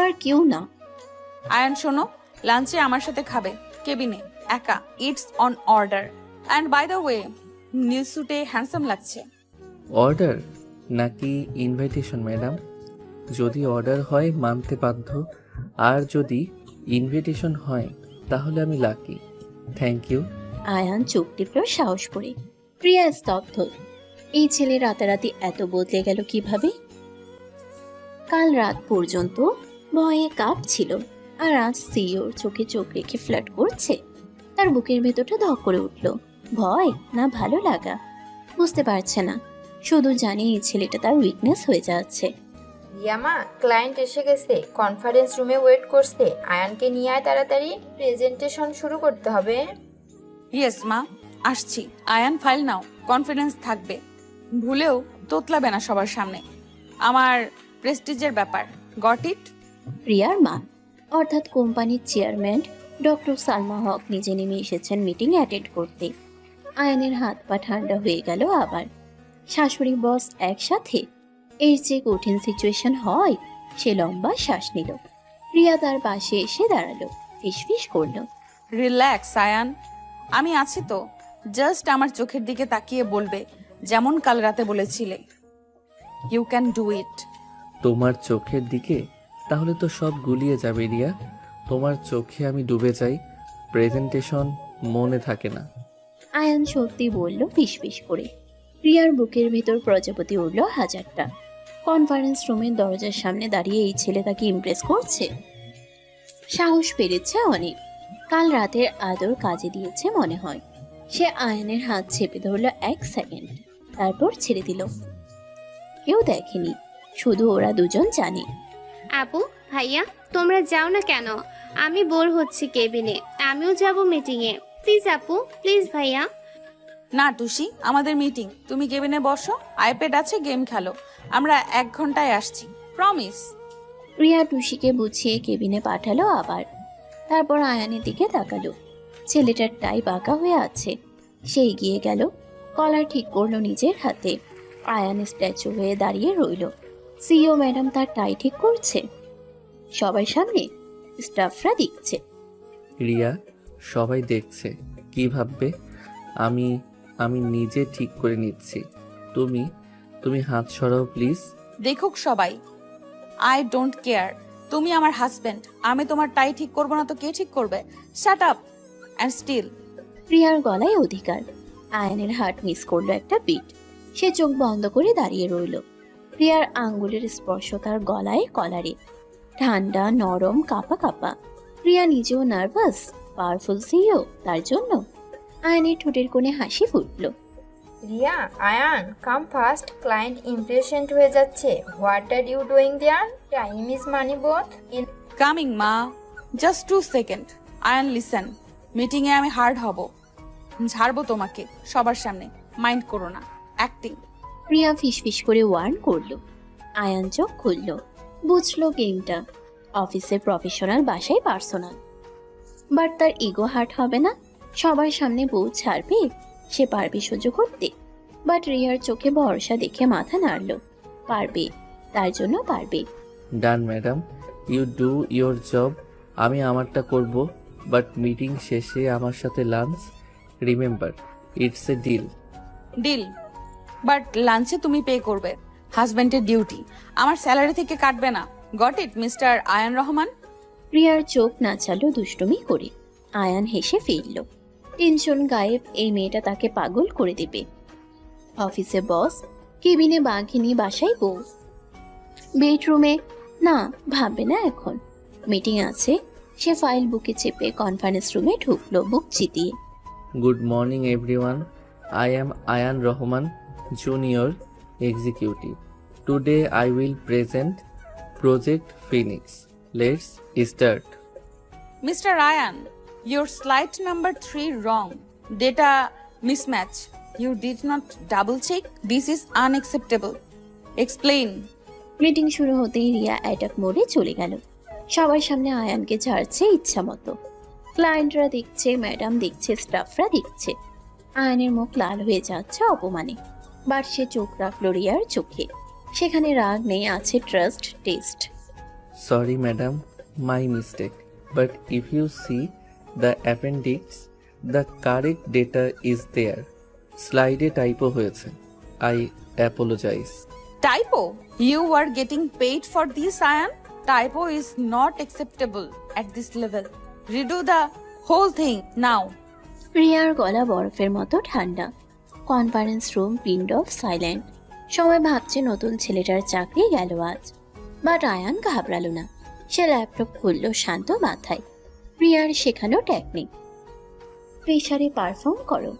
আর কেউ না। আয়ান শোনো, লাঞ্চে আমার সাথে খাবে, কেবিনে একা। It's on order. And by the way, নীল স্যুটে হ্যান্ডসাম লাগছে। অর্ডার নাকি ইনভাইটেশন ম্যাডাম? যদি অর্ডার হয় মানতে বাধ্য, আর যদি ইনভিটেশন হয় তাহলে আমি লাকি। Thank you. আয়ান চোখ টিপল সাহস করে। প্রিয়া স্তব্ধ। এই ছেলে রাতারাতি এত বদলে গেল কিভাবে? কাল রাত পর্যন্ত ভয়ে কাঁপছিল, আর আজ সিওর চোখে চোখ রেখে ফ্লার্ট করছে। তার বুকের ভেতরটা ধক করে উঠল। ভয় না ভালো লাগা বুঝতে পারছে না, শুধু জানি এই ছেলেটা তার উইকনেস হয়ে যাচ্ছে। রিয়ামা, ক্লায়েন্ট এসে গেছে, কনফারেন্স রুমে ওয়েট করছে। আয়ানকে নিয়ে আয় তাড়াতাড়ি, প্রেজেন্টেশন শুরু করতে হবে। ইয়েস মা, আসছি। আয়ান ফাইল নাও, কনফিডেন্স থাকবে, ভুলেও তোতলাবে না সবার সামনে। আমার প্রেস্টিজের ব্যাপার, গট ইট? প্রিয়ার মা অর্থাৎ কোম্পানির চেয়ারম্যান ডক্টর সালমা হক নিজে নেমে এসেছেন মিটিং অ্যাটেন্ড করতে। আয়নের হাত পা ঠান্ডা হয়ে গেল আবার। শাশুড়ি বস একসাথে, এর যে কঠিন সিচুয়েশন হয়। সে লম্বা শ্বাস নিল। রিয়া তার পাশে এসে দাঁড়ালো, ফিসফিস করলো, রিল্যাক্স আয়ান, আমি আছি তো। জাস্ট আমার চোখের দিকে তাকিয়ে বলবে, যেমন কাল রাতে বলেছিলে। You can do it. তোমার চোখের দিকে? তাহলে তো সব গুলিয়ে যাবে রিয়া। তোমার চোখে আমি ডুবে যাই, প্রেজেন্টেশন মনে থাকে না। আয়ান সত্যি বলল ফিসফিস করে। প্রিয়ার বুকের ভেতর প্রজাপতি উড়ল হাজারটা। কনফারেন্স রুমের দরজার সামনে দাঁড়িয়ে এই ছেলে তাকে ইমপ্রেস করছে। সাহস পেরেছে অনেক। কাল রাতের আদর কাজে দিয়েছে মনে হয়। সে আয়ানের হাত চেপে ধরল 1 সেকেন্ড, তারপর ছেড়ে দিল। কেউ দেখেনি, শুধু ওরা দুজন জানে। আপু, ভাইয়া, তোমরা যাও না কেন? আমি বোর হচ্ছি কেবিনে। আমিও যাব মিটিংয়ে। প্লিজ আপু, প্লিজ ভাইয়া। না টুসি, আমাদের মিটিং, তুমি কেবিনে বসো, আইপ্যাড আছে, গেম খেলো। আমরা 1 ঘন্টায় আসছি, প্রমিস। রিয়া টুসিকে বুঝিয়ে কেবিনে পাঠালো আবার। তারপর আয়ানের দিকে তাকালো। ছেলেটার টাই বাঁকা হয়ে আছে। সে এগিয়ে গেল, কলার ঠিক করলো নিজের হাতে। আয়ান স্ট্যাচু হয়ে দাঁড়িয়ে রইল। সিইও ম্যাডাম তার টাই ঠিক করছে সবার সামনে। স্টাফরা দেখছে। রিয়া, সবাই দেখছে, কি ভাববে? আমি আমি নিজে ঠিক করে নিচ্ছি। তুমি তুমি হাত সরাও প্লিজ। দেখুক সবাই, আই ডোন্ট কেয়ার। তুমি আমার হাজবেন্ড, আমি তোমার টাই ঠিক করবো না তো কে ঠিক করবে? Shut up and still. প্রিয়ার গলায় অধিকার। আয়ানের হার্ট মিস করলো একটা বিট। সে চোখ বন্ধ করে দাঁড়িয়ে রইল। প্রিয়ার আঙ্গুলের স্পর্শ তার গলায়, কলারে। ঠান্ডা, নরম, কাঁপা কাঁপা। প্রিয়া নিজেও নার্ভাস। পাওয়ারফুল সিইও তার জন্য। আয়ানের ঠোঁটের কোণে হাসি ফুটল। Riya, Ayaan, come fast, client impressioned হয়ে যাচ্ছে। What are you doing there? Time is money both. Coming মা, জাস্ট 2 সেকেন্ড। আয়ান লিসেন, মিটিংয়ে আমি হার্ড হব, ঝাড়বো তোমাকে সবার সামনে, মাইন্ড করো না। অ্যাক্টিং। প্রিয়া ফিসফিস করে ওয়ার্ন করলো। আয়ান চোখ খুলল, বুঝলো গেমটা। অফিসে প্রফেশনাল, বাসায় পার্সোনাল। বাট তার ইগো হার্ট হবে না। সবার সামনে বউ ছাড়বে, সে পারবে সহ্য করতে। বাট রিয়ার চোখে ভরসা দেখে মাথা নাড়ল। পারবে, তার জন্য পারবে। Done madam, you do your job. আমি আমারটা করব, বাট মিটিং শেষে আমার সাথে lunch. Remember, it's a deal. Deal, but লাঞ্চে তুমি পে করবে। হাজবেন্ডের ডিউটি, আমার স্যালারি থেকে কাটবে না। Got it mister Ayaan Rahman? প্রিয়ার চোখ নাচালো দুষ্টুমি করে। আয়ান হেসে ফিরল। টেনশন গায়েব। এই মেয়েটা তাকে পাগল করে দেবে। অফিসে বস, কেবিনে বাঘিনী, বাসায় বউ। বেডরুমে না, ভাববে না এখন। মিটিং আছে। সে ফাইল বুকে চেপে কনফারেন্স রুমে ঢুকলো বুক চিতিয়ে। Good morning everyone, I am Ayaan Rahman, junior executive. Today I will present project phoenix. Let's start. Mr. Ryan, your slide number 3 wrong. Data mismatch. You did not double check. This is unacceptable. Explain. Meeting শুরু হতেই Riya attack মোডে চলে গেল। সবার সামনে আয়ানকে ঝাড়ছে ইচ্ছা মতো। ক্লায়েন্টরা দেখছে, ম্যাডাম দেখছে, স্টাফরা দেখছে। আয়ানের মুখ লাল হয়ে যাচ্ছে অপমানে। বাট সে চোখ রাখলো রিয়ার চোখে। সেখানে রাগ নেই, আছে trust, test. Sorry madam, my mistake. But if you see the appendix, the correct data is there. Slide A typo হয়েছে. I apologize. Typo? You are getting paid for this, Ayan? Typo is not acceptable at this level. Redo the whole thing now. রিয়ার গলা বরফের মতো ঠান্ডা। Conference room pinned off silent. সবাই ভাবছে নতুন ছেলেটার চাকরি গেল আজ। বাট আয়ান ঘাবড়ালো না। সে ল্যাপটপ খুলল শান্ত মাথায়। রিয়ার শেখানো টেকনিক। প্রেসারে পারফর্ম করো।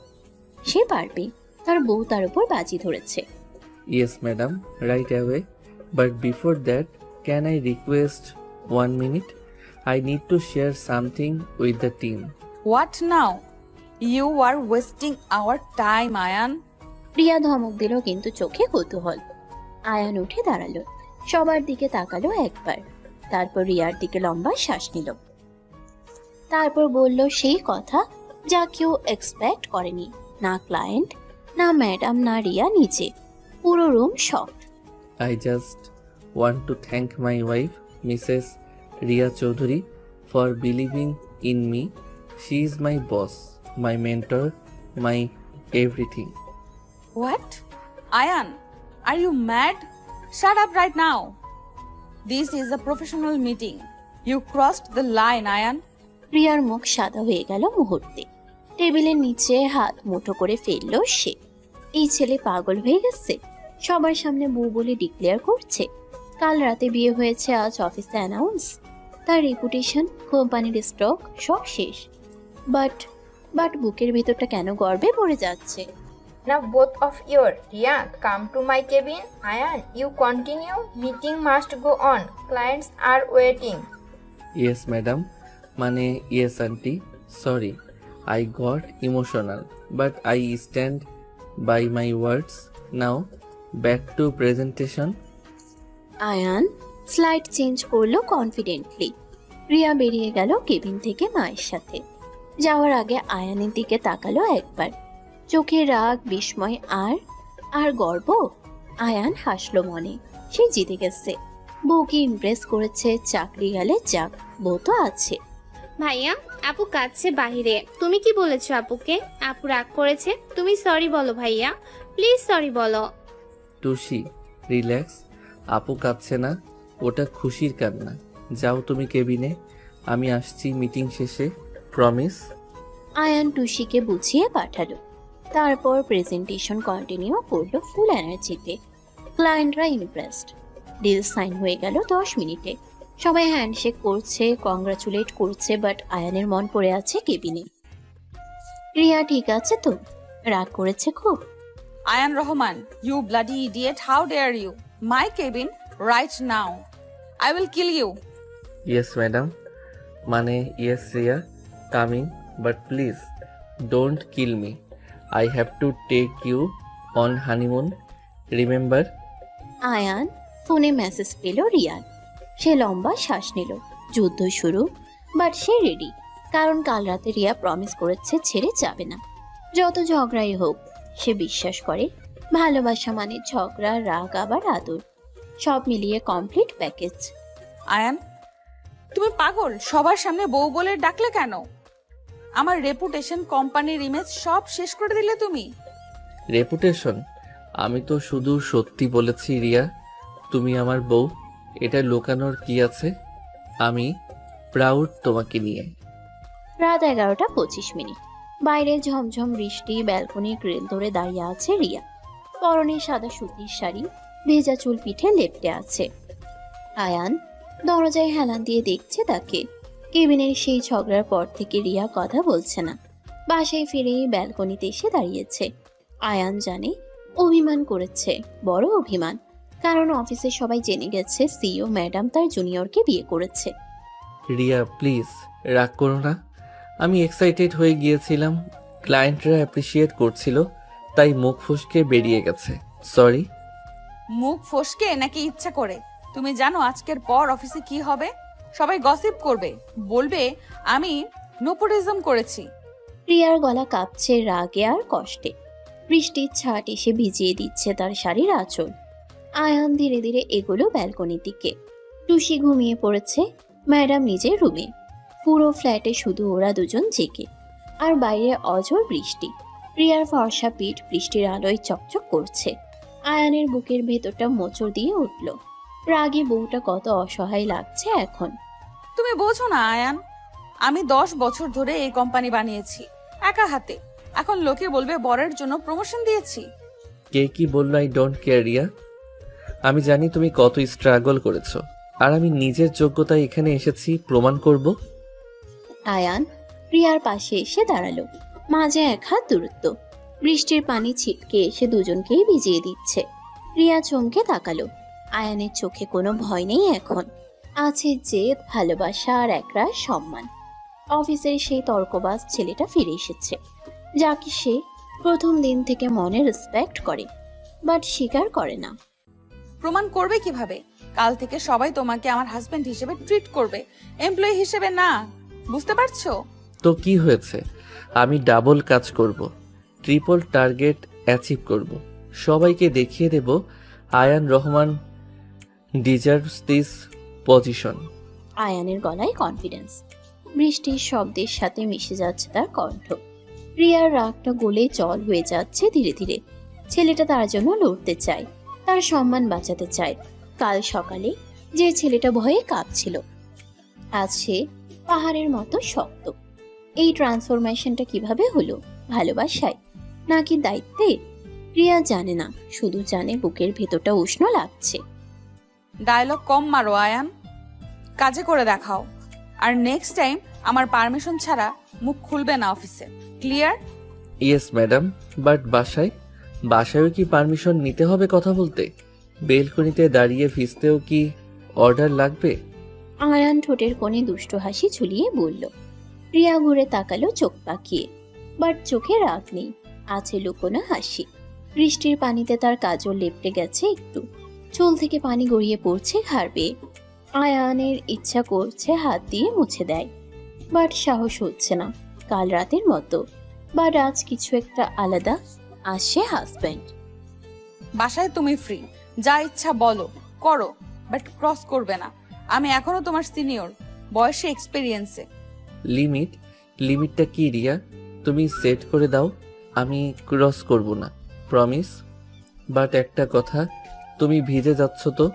সে পারবে। তার বউ তার উপর বাজি ধরেছে। Yes madam, right away. But before that, can I request 1 minute? I need to share something with the team. What now? You are wasting our time, Ayan. Riya ধমক দিল কিন্তু চোখে কৌতূহল। আয়ান উঠে দাঁড়ালো। সবার দিকে তাকালো একবার। তারপর রিয়ার দিকে লম্বা শ্বাস নিল। তারপর বলল সেই কথা যা কেউ এক্সপেক্ট করেনি। না ক্লায়েন্ট, না ম্যাডাম, না রিয়া নিজে। পুরো room shock. I just want to thank my wife, Mrs. Ria Chaudhary, for believing in me. She is my boss, my mentor, my everything. What? Ayan, are you mad? Shut up right now. This is a professional meeting. You crossed the line, Ayan. রিয়ার মুখ সাদা হয়ে গেল মুহূর্তে। টেবিলের নিচে হাত মুঠো করে ফেললো সে। এই ছেলে পাগল হয়ে গেছে, সবার সামনে বউ বলে ডিক্লেয়ার করছে। কাল রাতে বিয়ে হয়েছে, আজ অফিসে অ্যানাউন্স। তার রেপুটেশন, কোম্পানির স্টক সব শেষ। বাট বাট বুকের ভেতরটা কেন গর্বে ভরে যাচ্ছে। Now both of you, Ria, come to my cabin. Ayan, you continue. Meeting must go on. Clients are waiting. Yes madam, মানে yes aunty, sorry I got emotional, but I stand by my words. Now back to presentation. Ayaan slide change করলো confidently. Riya বেরিয়ে গেল cabin থেকে মায়ের সাথে। যাওয়ার আগে আয়ানের দিকে তাকালো একবার, চোখে রাগ, বিস্ময় আর গর্ব। আয়ান হাসলো মনে, সে জিতে গেছে। বউকে ইমপ্রেস করেছে, চাকরি গেলে যাক, বউ তো আছে। ভাইয়া, আপু কাঁদছে বাহিরে। তুমি কি বলেছো আপুকে? আপু রাগ করেছে। তুমি সরি বলো ভাইয়া, প্লিজ সরি বলো। টুসি রিল্যাক্স, আপু কাঁদছে না, ওটা খুশির কান্না। যাও তুমি কেবিনে, আমি আসছি মিটিং শেষে, প্রমিস। আয়ান টুসিকে বুঝিয়ে পাঠালো। তারপর প্রেজেন্টেশন কন্টিনিউ করলো ফুল এনার্জিতে। ক্লায়েন্টরা ইমপ্রেসড। ডিল সাইন হয়ে গেল 10 মিনিটে। সবাই হ্যান্ডশেক করছে, কংগ্রাচুলেট করছে, বাট আয়ানের মন পড়ে আছে কেবিনে। রিয়া ঠিক আছে তো? রাগ করেছে খুব। Ayaan Rahman, you bloody idiot, how dare you? My cabin right now. I will kill you. Yes madam, মানে yes Riya, coming, but please don't kill me. I have to take you on honeymoon, remember. Ayaan ফোনে message পেল রিয়ার। সে লম্বা শ্বাস নিল। যুদ্ধ শুরু, but say ready. কারণ কাল রাতে রিয়া প্রমিস করেছে ছেড়ে যাবে না, যত ঝগড়াই হোক। সে বিশ্বাস করে ভালোবাসা মানে ঝগড়া, রাগ, আবার আদর, সব মিলিয়ে কমপ্লিট প্যাকেজ। আয়ান, তুমি পাগল? সবার সামনে বউ বলে ডাকলে কেন? আমার রেপুটেশন, কোম্পানির ইমেজ সব শেষ করে দিলে তুমি। রেপুটেশন? আমি তো শুধু সত্যি বলেছি রিয়া, তুমি আমার বউ, এটা লুকানোর কি আছে? আমি প্রাউড তোমাকে নিয়ে। রাত 11:25। বাইরে ঝমঝম বৃষ্টি। ব্যালকনি গ্রিল ধরে দাঁড়িয়ে আছে রিয়া। পরনে সাদা সুতির শাড়ি, ভেজা চুল পিঠে লেপ্টে আছে। আয়ান দরজায় হেলান দিয়ে দেখছে তাকে। কেবিনের সেই ঝগড়ার পর থেকে রিয়া কথা বলছে না। বাসায় ফিরেই ব্যালকনিতে এসে দাঁড়িয়েছে। আয়ান জানে অভিমান করেছে, বড় অভিমান। কারণ অফিসে সবাই জেনে গেছে সিইও ম্যাডাম তার জুনিয়রকে বিয়ে করেছে। রিয়া প্লিজ রাগ করো না, আমি এক্সাইটেড হয়ে গিয়েছিলাম, ক্লায়েন্টরা অ্যাপ্রিসিয়েট করছিল, তাই মুখ ফসকে বেরিয়ে গেছে, সরি। মুখ ফসকে নাকি ইচ্ছা করে? তুমি জানো আজকের পর অফিসে কি হবে? সবাই গসিপ করবে, বলবে আমি নোপোটিজম করেছি। রিয়ার গলা কাঁপছে রাগে আর কষ্টে। বৃষ্টির ছাট এসে ভিজিয়ে দিচ্ছে তার শাড়ির আঁচল। আয়ান ধীরে ধীরে এগোলো ব্যালকনির দিকে। টুসি ঘুমিয়ে পড়েছে, ম্যাডাম নিজের রুমে। পুরো ফ্ল্যাটে শুধু ওরা দুজন জেগে। আর বাইরে অঝোর বৃষ্টি। রিয়ার ফর্সা পিঠ বৃষ্টির আলোয় চকচক করছে। আয়ানের বুকের ভেতরটা মোচড় দিয়ে উঠল। রাগে বউটা কত অসহায় লাগছে এখন। তুমি বোঝো না আয়ান, আমি 10 বছর ধরে এই কোম্পানি বানিয়েছি একা হাতে। এখন লোকে বলবে বরের জন্য প্রমোশন দিয়েছি। কে কি বললো আই ডোন্ট কেয়ার রিয়া, আমি জানি তুমি কত স্ট্রাগল করেছো, আর আমি নিজের যোগ্যতায় এখানে এসেছি প্রমাণ করব। আয়ান রিয়ার পাশে এসে দাঁড়ালো। মাঝে 1 হাত দূরত্ব। বৃষ্টির পানি ছিটকে এসে দুজনকেই ভিজিয়ে দিচ্ছে। রিয়া চমকে তাকালো। আয়ানের চোখে কোনো ভয় নেই এখন। আছে জেদ, ভালোবাসা আর একরাশ সম্মান। অফিসের সেই তর্কবাজ ছেলেটা ফিরে এসেছে, যাকে সে প্রথম দিন থেকে মনে রেসপেক্ট করে, বাট স্বীকার করে না। প্রমাণ করবে কিভাবে? কাল থেকে সবাই তোমাকে আমার হাজবেন্ড হিসেবে ট্রিট করবে, এমপ্লয়ি হিসেবে না। বুঝতে পারছো? তো কি হয়েছে, আমি ডাবল কাজ করব, ট্রিপল টার্গেট অ্যাচিভ করব, সবাইকে দেখিয়ে দেব Ayaan Rahman deserves this position. আয়ানের গলায় কনফিডেন্স। বৃষ্টির শব্দের সাথে মিশে যাচ্ছে তার কণ্ঠ। রিয়ার রাগটা গলে জল হয়ে যাচ্ছে ধীরে ধীরে। ছেলেটা তার জন্য লড়তে চায়, তার সম্মান বাঁচাতে চায়। কাল সকালে যে ছেলেটা ভয়ে কাঁপছিল, আজ সে পাহাড়ের মতো শক্ত। এই ট্রান্সফরমেশনটা কিভাবে হলো? ভালোবাসায় নাকি দায়িত্বে? রিয়া জানে না, শুধু জানে বুকের ভেতরটা উষ্ণ লাগছে। ডায়লগ কম মারো আয়ান, কাজে করে দেখাও। আর নেক্সট টাইম আমার পারমিশন ছাড়া মুখ খুলবে না অফিসে, ক্লিয়ার? ইয়েস ম্যাডাম, বাট বাসায়ও কি পারমিশন নিতে হবে কথা বলতে? বেলকনিতে দাঁড়িয়ে ভিজতেও কি অর্ডার লাগবে? আয়ান ঠোঁটের কোণে দুষ্ট হাসি ঝুলিয়ে বলল। রিয়া ঘুরে তাকালো চোখ পাকিয়ে, বাট চোখে রাগ নেই, আছে লুকোনো হাসি। বৃষ্টির পানিতে তার কাজল লেপটে গেছে একটু, চুল থেকে পানি গড়িয়ে পড়ছে ঘাড় বেয়ে। আয়ানের ইচ্ছা করছে হাত দিয়ে মুছে দেয়, বাট সাহস হচ্ছে না। কাল রাতের মতো, বাট আজ কিছু একটা আলাদা। আসছে হাজব্যান্ড। বাসায় তুমি ফ্রি, যা ইচ্ছা বলো করো, বাট ক্রস করবে না। আমি এখনো তোমার সিনিয়র, বয়সে এক্সপেরিয়েন্সে। লিমিটটা কি রিয়া? তুমি সেট করে দাও, আমি ক্রস করব না, প্রমিস। বাট একটা কথা, তুমি ভিজে যাচ্ছ তো।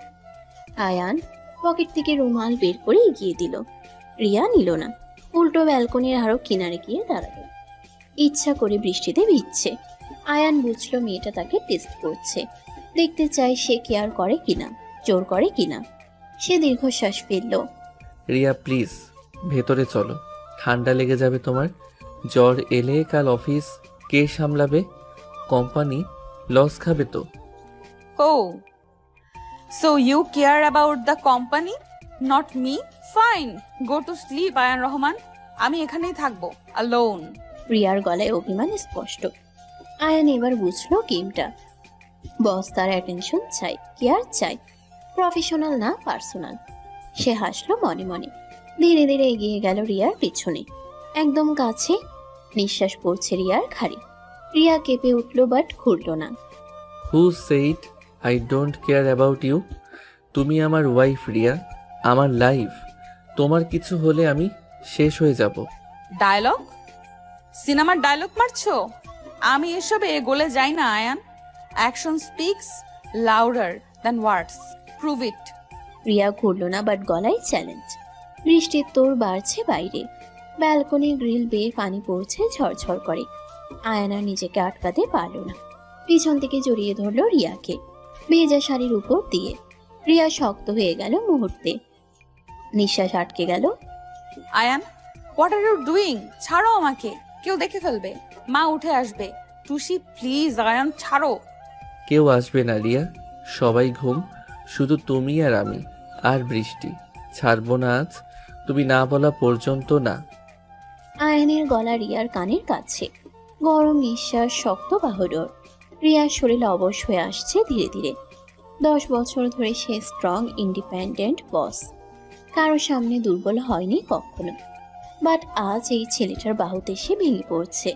আয়ান পকেট থেকে রুমাল বের করে এগিয়ে দিল। রিয়া নিল না, উল্টো ব্যালকনির আরো কিনারে গিয়ে দাঁড়ালো। ইচ্ছা করে বৃষ্টিতে ভিজছে। আয়ান বুঝলো মেয়েটা তাকে টেস্ট করছে, দেখতে চায় সে কেয়ার করে কিনা, জোর করে কিনা। সে দীর্ঘশ্বাস ফেলল। রিয়া প্লিজ ভেতরে চলো, ঠান্ডা লেগে যাবে তোমার। জ্বর এলে কাল অফিস কে সামলাবে? কোম্পানি লস খাবে তো। Oh so you care about the company, not me? Fine, go to sleep Ayaan Rahman. আমি এখানেই থাকবো, অ্যালোন। রিয়ার গলায় অভিমান স্পষ্ট। আয়ান এবার বুঝলো গেমটা। বস তার অ্যাটেনশন চাই, কেয়ার চাই, প্রফেশনাল না পার্সোনাল। সে হাসলো মনে মনে। ধীরে ধীরে এগিয়ে গেল রিয়ার পিছনে, একদম কাছে। নিঃশ্বাস পড়ছে রিয়ার ঘাড়ে। রিয়া কেঁপে উঠল, বাট ঘুরল না। Who said I don't care about you? তুমি আমার ওয়াইফ রিয়া, আমার লাইফ। তোমার কিছু হলে আমি শেষ হয়ে যাব। ডায়লগ? সিনেমার ডায়লগ মারছো? আমি এসবে গলে যাই না Ayaan. Action speaks louder than words, prove it. Riya ঘুরল না, বাট গলায় চ্যালেঞ্জ। বৃষ্টির তোর বাড়ছে বাইরে, ব্যালকনির গ্রিল বেয়ে পানি পড়ছে ঝরঝর করে। আয়ানা নিজেকে আটকাতে পারল না, পিছন থেকে জড়িয়ে ধরল রিয়াকে ভেজা শাড়ির উপর দিয়ে। রিয়া শক্ত হয়ে গেল মুহূর্তে, নিঃশ্বাস আটকে গেল। Ayaan, what are you doing? ছাড়ো আমাকে, কেউ দেখে ফেলবে, মা উঠে আসবে। টুসি প্লিজ আয়ান, ছাড়ো। কেউ আসবে না রিয়া, সবাই ঘুম, শুধু তুমি আর আমি আর বৃষ্টি। ছাড়বো না আজ, তুমি না বলা পর্যন্ত না। আয়ানের গলা রিয়ার কানের কাছে, গরম নিঃশ্বাস, শক্ত বাহুডোর। রিয়ার শরীর অবশ হয়ে আসছে ধীরে ধীরে। 10 বছর ধরে সে স্ট্রং ইন্ডিপেন্ডেন্ট বস, কারো সামনে দুর্বল হয়নি কখনো। বাট আজ এই ছেলেটার বাহুতে সে ভেঙে পড়ছে।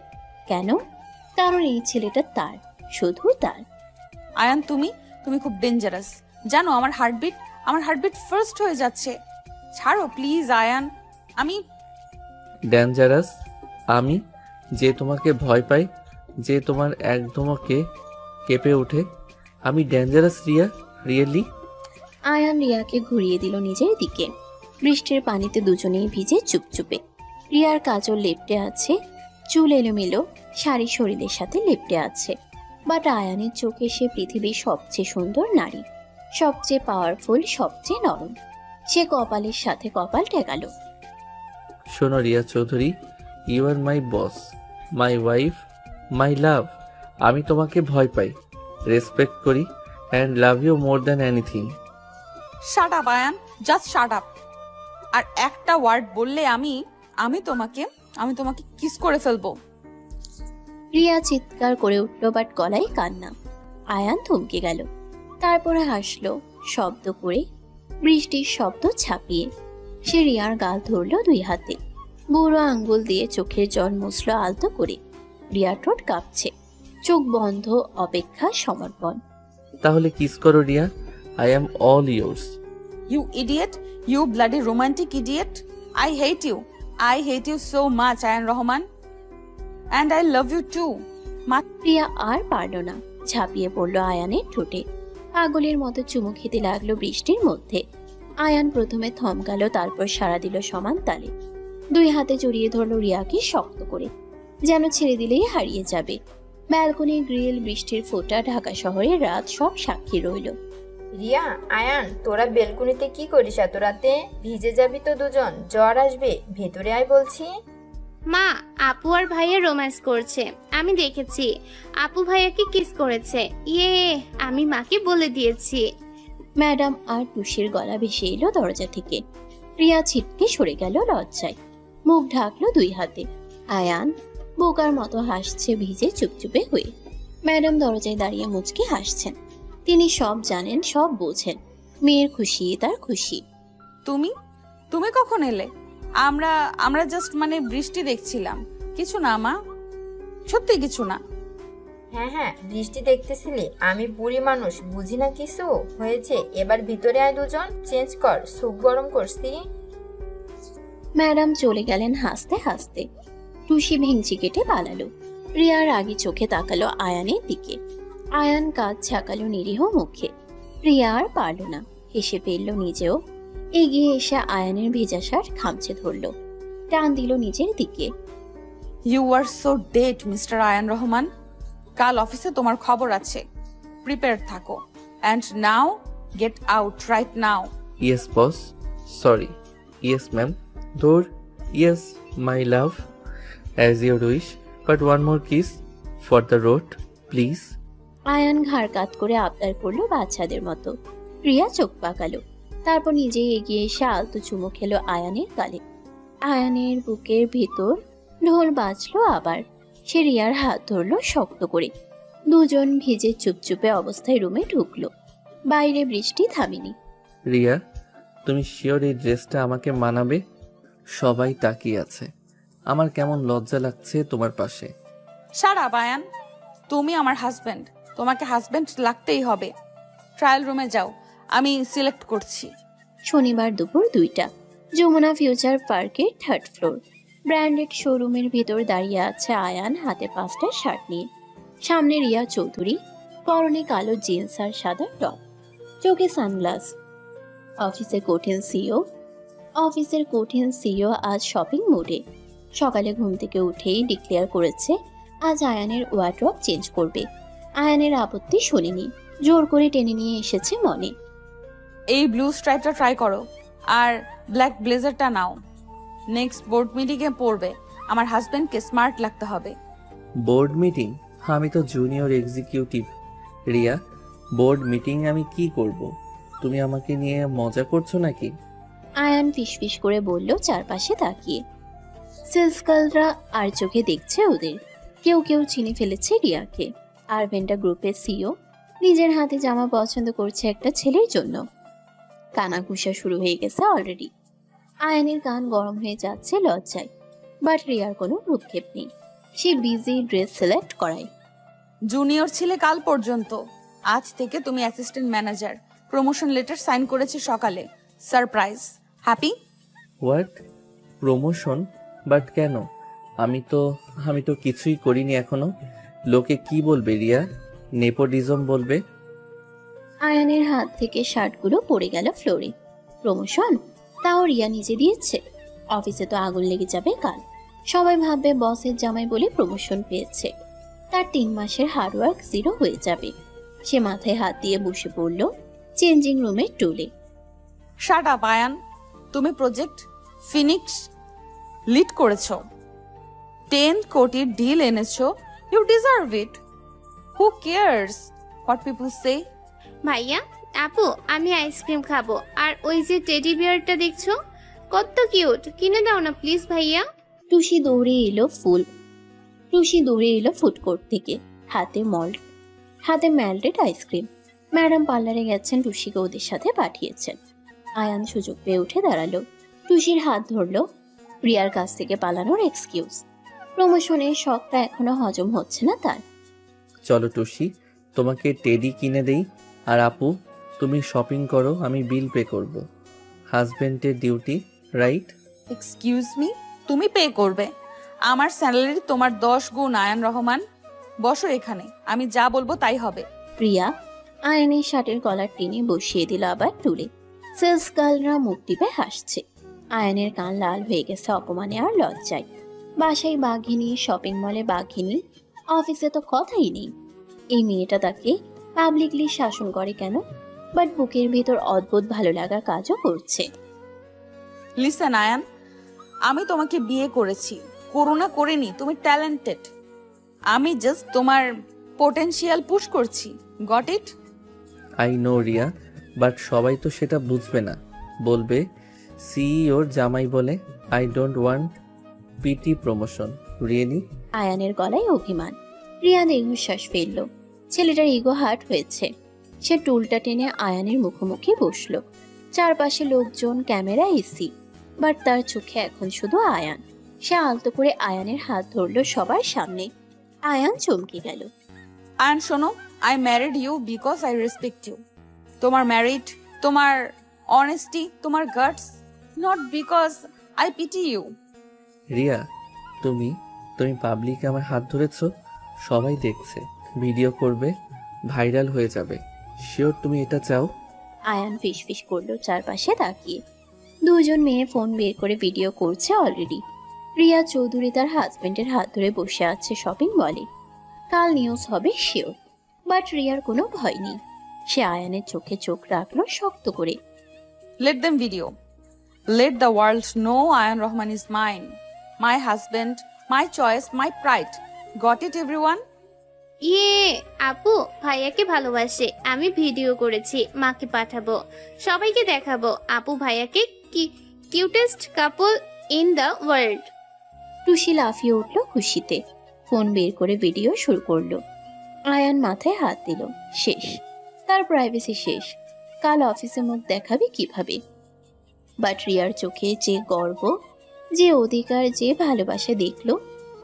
কেন? কারণ এই ছেলেটা তার, শুধু তার। আয়ান, তুমি খুব ডেঞ্জারাস, জানো? আমার হার্টবিট ফার্স্ট হয়ে যাচ্ছে। ছাড়ো প্লিজ আয়ান। আমি ডেঞ্জারাস? আমি যে তোমাকে ভয় পাই, যে তোমার একদমকে কেঁপে ওঠে, আমি ডেঞ্জারাস রিয়া? রিয়েলি? আয়ান রিয়াকে ঘুরিয়ে দিল নিজের দিকে। বৃষ্টির পানিতে দুজনেই ভিজে চুপচুপে। রিয়ার কাজল লেপটে আছে, চুল এলোমেলো, শাড়ি শরীরের সাথে লেপটে আছে। বাট আয়ানের চোখে সে পৃথিবীর সবচেয়ে সুন্দর নারী, সবচেয়ে পাওয়ারফুল, সবচেয়ে নরম। সে কপালের সাথে কপাল ঠেকালো। শোনো Riya Chowdhury, you are my boss, my wife, my love. আমি তোমাকে ভয় পাই, রেসপেক্ট করি and love you more than anything. Shut up Ayaan, just shut up. আর একটা ওয়ার্ড বললে আমি তোমাকে কিস করে ফেলবো। রিয়া চিৎকার করে উঠল, বাট গলায় কান্না। আয়ান থমকে গেল, তারপরে হাসলো শব্দ করে, বৃষ্টির শব্দ ছাপিয়ে। সে রিয়ার গাল ধরল 2 হাতে, বুড়ো আঙ্গুল দিয়ে চোখের জল মুছল আলতো করে। রিয়ার ঠোঁট কাঁপছে, চোখ বন্ধ, অপেক্ষা, সমর্পণ। তাহলে কিস করো Riya, I am all yours. You idiot, you bloody romantic idiot. I hate you so much, Ayaan Rahman, and I love you too. Riya আর পারল না, ঝাঁপিয়ে পড়ল আয়ানের ঠোঁটে। পাগলের মতো চুমু খেতে লাগলো বৃষ্টির মধ্যে। আয়ান প্রথমে থমকালো, তারপর সাড়া দিল সমান তালে। দুই হাতে জড়িয়ে ধরল রিয়াকে শক্ত করে, যেন ছেড়ে দিলেই হারিয়ে যাবে। ব্যালকনি, গ্রিল, বৃষ্টির ফোঁটা, ঢাকা শহরের রাত সব সাক্ষী রইল। রিয়া, আয়ান, তোরা বেলকুনিতে কি করিস এত রাতে? ভিজে যাবি তো দুজন, জ্বর আসবে। ভেতরে আয় বলছি। মা, আপু আর ভাইয়া রোম্যান্স করছে, আমি দেখেছি। আপু ভাইয়াকে কিস করেছে। ইয়ে, আমি মাকে বলে দিয়েছি। ম্যাডাম আর টুসির গলা ভেসে এলো দরজা থেকে। রিয়া ছিটকে সরে গেল লজ্জায়, মুখ ঢাকলো দুই হাতে। আয়ান বোকার মতো হাসছে ভিজে চুপচুপে হয়ে। ম্যাডাম দরজায় দাঁড়িয়ে মুচকে হাসছেন। তিনি সব জানেন, সব বোঝেন। মেয়ের খুশি তার খুশি। তুমি তুমি কখন এলে? আমরা আমরা জাস্ট মানে বৃষ্টি দেখছিলাম। কিছু না মা, সত্যি কিছু না। হ্যাঁ হ্যাঁ, বৃষ্টি দেখতেছিলি? আমি বুড়ি মানুষ, বুঝি না কিছু। হয়েছে, এবার ভিতরে আয় দুজন, চেঞ্জ কর, স্যুপ গরম করছি। ম্যাডাম চলে গেলেন হাসতে হাসতে। টুসি ভেঙচি কেটে পালালো। রিয়ার আগে চোখে তাকালো আয়ানের দিকে। আয়ান কাজ ঝাঁকালো নিরীহ মুখে। রিয়া আর পারল না, হেসে ফেলল নিজেও। এগিয়ে এসে আয়ানের ভেজা শার্ট খামচে ধরল, টান দিল নিজের দিকে। You are so dead mister Ayaan Rahman. কাল অফিসে তোমার খবর আছে, প্রিপেয়ার থাকো। And now get out right now. Yes boss, sorry. Yes ma'am. ধর। Yes my love, as your wish, but one more kiss for the road please. Ayaan ঘাড় কাত করে আবদার করলো বাচ্চাদের মতো। রিয়া চোখ পাকালো, তারপর নিজে এগিয়ে এসে আলতো চুমু খেলো আয়ানের গালে। আয়ানের বুকের ভেতর ঢোল বাজলো আবার। সে রিয়ার হাত ধরলো শক্ত করে। দুজন ভিজে চুপচুপে অবস্থায় রুমে ঢুকলো। বাইরে বৃষ্টি থামেনি। রিয়া, তুমি শিওর এই ড্রেসটা আমাকে মানাবে? সবাই তাকিয়ে আছে, আমার কেমন লজ্জা লাগছে তোমার পাশে। সারা বায়ান, তুমি আমার হাজবেন্ড, তোমাকে হাজবেন্ড লাগতেই হবে। ট্রায়াল রুমে যাও, আমি সিলেক্ট করছি। শনিবার দুপুর 2টা, যমুনা ফিউচার পার্কের 3rd ফ্লোর। ব্র্যান্ডেড শোরুমের ভিতর দাঁড়িয়ে আছে আয়ান, হাতে 5টা শার্ট নিয়ে। সামনে রিয়া চৌধুরী, পরনে কালো জিন্স আর সাদা টপ, চোখে সানগ্লাস। অফিসের কঠিন সিইও আজ শপিং মুডে। সকালে ঘুম থেকে উঠেই ডিক্লেয়ার করেছে আজ আয়ানের ওয়ার্ড্রব চেঞ্জ করবে। আয়ানের আপত্তি শোনেনি, জোর করে টেনে নিয়ে এসেছে মনে। এই ব্লু স্ট্রাইপটা ট্রাই করো, আর ব্ল্যাক ব্লেজারটা নাও। নেক্সট বোর্ড মিটিংয়ে পড়বে, আমার হাজবেন্ডকে স্মার্ট লাগতে হবে। Board meeting? আমি তো junior executive. Riya, board meeting আমি কি করব? তুমি আমাকে নিয়ে মজা করছো নাকি? আয়ান ফিসফিস করে বলল চারপাশে তাকিয়ে। সেলসগার্লরা আর চোখে দেখছে ওদের। কেউ কেউ চিনে ফেলেছে রিয়াকে। আরভেন্টা গ্রুপের সিইও নিজের হাতে জামা পছন্দ করছে একটা ছেলের জন্য। কানাঘুষা শুরু হয়ে গেছে অলরেডি। আয়ানের গান গরম হয়ে যাচ্ছে লজ্জায়, বাট রিয়ার কোনো ভ্রুক্ষেপ নেই। সে বিজি ড্রেস সিলেক্ট করায়। জুনিয়র ছিলে কাল পর্যন্ত, আজ থেকে তুমি assistant manager. Promotion letter sign করেছে সকালে। Surprise. Happy? What? Promotion? But কেন? আমি তো কিছুই করিনি এখনো। লোকে কি বলবে রিয়া? নেপোটিজম বলবে। আয়ানের হাত থেকে শার্টগুলো পড়ে গেল ফ্লোরে। প্রমোশন? তাও রিয়া নিজে দিয়েছে? অফিসে তো আগুন লেগে যাবে কাল। সবাই ভাববে বসের জামাই বলে প্রমোশন পেয়েছে। তার 3 মাসের হার্ডওয়ার্ক জিরো হয়ে যাবে। সে মাথায় হাত দিয়ে বসে পড়ল চেঞ্জিং রুমের টুলে। শাট আপ আয়ান, তুমি প্রজেক্ট ফিনিক্স লিড করেছো, 10 কোটির ডিল এনেছো। You deserve it. Who cares what people say? ভাইয়া, আপু, আমি আইসক্রিম খাবো। আর ওই যে টেডি বিয়ারটা দেখছো, কত কিউট, কিনে দাও না প্লিজ ভাইয়া। টুসি দৌড়ে এলো ফুড কোর্ট থেকে, হাতে ম্যালটেড আইসক্রিম। ম্যাডাম পার্লারে গেছেন, টুসিকে ওদের সাথে পাঠিয়েছেন। আয়ান সুযোগ পেয়ে উঠে দাঁড়ালো, টুসির হাত ধরলো। রিয়ার কাছ থেকে পালানোর এক্সকিউজ। প্রমোশনের শখটা এখনো হজম হচ্ছে না তার। চলো টুসি, তোমাকে টেডি কিনে দেই। আর আপু, তুমি শপিং করো, আমি বিল পে করব। হাজবেন্ডের ডিউটি, রাইট? এক্সকিউজ মি, তুমি পে করবে? আমার স্যালারি তোমার 10 গুণ আয়ান রহমান। বসো এখানে, আমি যা বলবো তাই হবে। রিয়া আয়নের শার্টের কলার টেনে বসিয়ে দিল আবার টুলে। সেলস গার্লরা মুখ টিপে হাসছে। আয়ানের কান লাল হয়ে গেছে অপমানে আর লজ্জায়। বাসায় বাঘিনী, শপিং মলে বাঘিনী, অফিসে তো কথাই নেই। এই মেয়েটা তাকে পাবলিকলি শাসন করে কেন? বাট বুকের ভিতর অদ্ভুত ভালো লাগা কাজও করছে। লিসেন আয়ান, আমি তোমাকে বিয়ে করেছি, করোনা করিনি। তুমি ট্যালেন্টেড, আমি জাস্ট তোমার পোটেনশিয়াল পুশ করছি। Got it? I know Riya, but সবাই তো সেটা বুঝবে না। বলবে সিইওর জামাই বলে I don't want pity promotion. Really? আয়ানের গলায় অভিমান। রিয়া দীর্ঘশ্বাস ফেলল। ছেলেটার ইগো হার্ট হয়েছে। সে টুলটা টেনে আয়ানের মুখোমুখি বসল। চারপাশে লোকজন, ক্যামেরা, এসি, বাট তার চোখে এখন শুধু আয়ান। সে আলতো করে আয়ানের হাত ধরল সবার সামনে। আয়ান চমকে গেল। আয়ান শোনো, I married you because I respect you. তোমার ম্যারিড, তোমার অনেস্টি, তোমার guts, not because I pity you. Riya, তুমি তুমি পাবলিকে আমার হাত ধরেছো, সবাই দেখছে, ভিডিও করবে, ভাইরাল হয়ে যাবে। শিওর তুমি এটা চাও? আয়ান ফিসফিস করলো চারপাশে তাকিয়ে। দুজন মেয়ে ফোন বের করে ভিডিও করছে অলরেডি। রিয়া চৌধুরী তার হাজবেন্ডের হাত ধরে বসে আছে শপিং মলে। কাল নিউজ হবে শিওর। বাট রিয়ার কোনো ভয় নেই। সে আয়ানের চোখে চোখ রাখলো শক্ত করে। Let them video. Let the world know Ayan Rahman is mine. My husband, my choice, my pride. Got it, everyone? ইয়ে, আপু ভাইয়াকে ভালোবাসে। আমি ভিডিও করেছি, মাকে পাঠাবো, সবাইকে দেখাবো। আপু ভাইয়াকে cutest couple in the world. Tusi লাফিয়ে উঠল খুশিতে। ফোন বের করে ভিডিও শুরু করলো। আয়ান মাথায় হাত দিল। শেষ, তার প্রাইভেসি শেষ। কাল অফিসে মুখ দেখাবে কিভাবে? বাট রিয়ার চোখে যে গর্ব, যে অধিকার, যে ভালোবাসা দেখলো,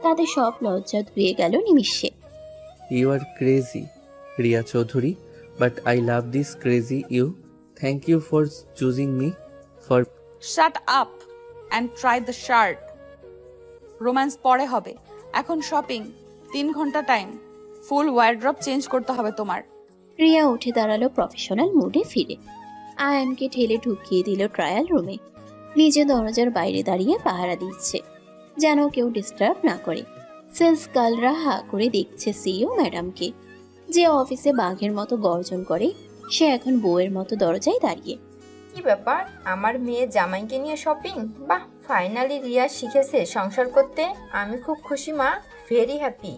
তাতে সব লজ্জা ধুয়ে গেল নিমিষে। You are crazy Riya Chowdhury, but I love this crazy you. Thank you for choosing me for. Shut up and try the shirt. Romance পরে হবে, এখন শপিং। 3 ঘন্টা টাইম। ফুল ওয়ার্ড্রপ চেঞ্জ করতে হবে তোমার। রিয়া উঠে দাঁড়ালো প্রফেশনাল মুডে ফিরে। আয়ানকে ঠেলে ঢুকিয়ে দিল ট্রায়াল রুমে। নিজে দরজার বাইরে দাঁড়িয়ে পাহারা দিচ্ছে, যেন কেউ ডিস্টার্ব না করে। সেলস গার্লরা হা করে দেখছে সিইও ম্যাডামকে, যে অফিসে বাঘের মতো গর্জন করে, সে এখন বউয়ের মতো দরজায় দাঁড়িয়ে। কি ব্যাপার, আমার মেয়ে জামাইকে নিয়ে শপিং? বাহ, ফাইনালি রিয়া শিখেছে সংসার করতে। আমি খুব খুশি মা, ভেরি হ্যাপি।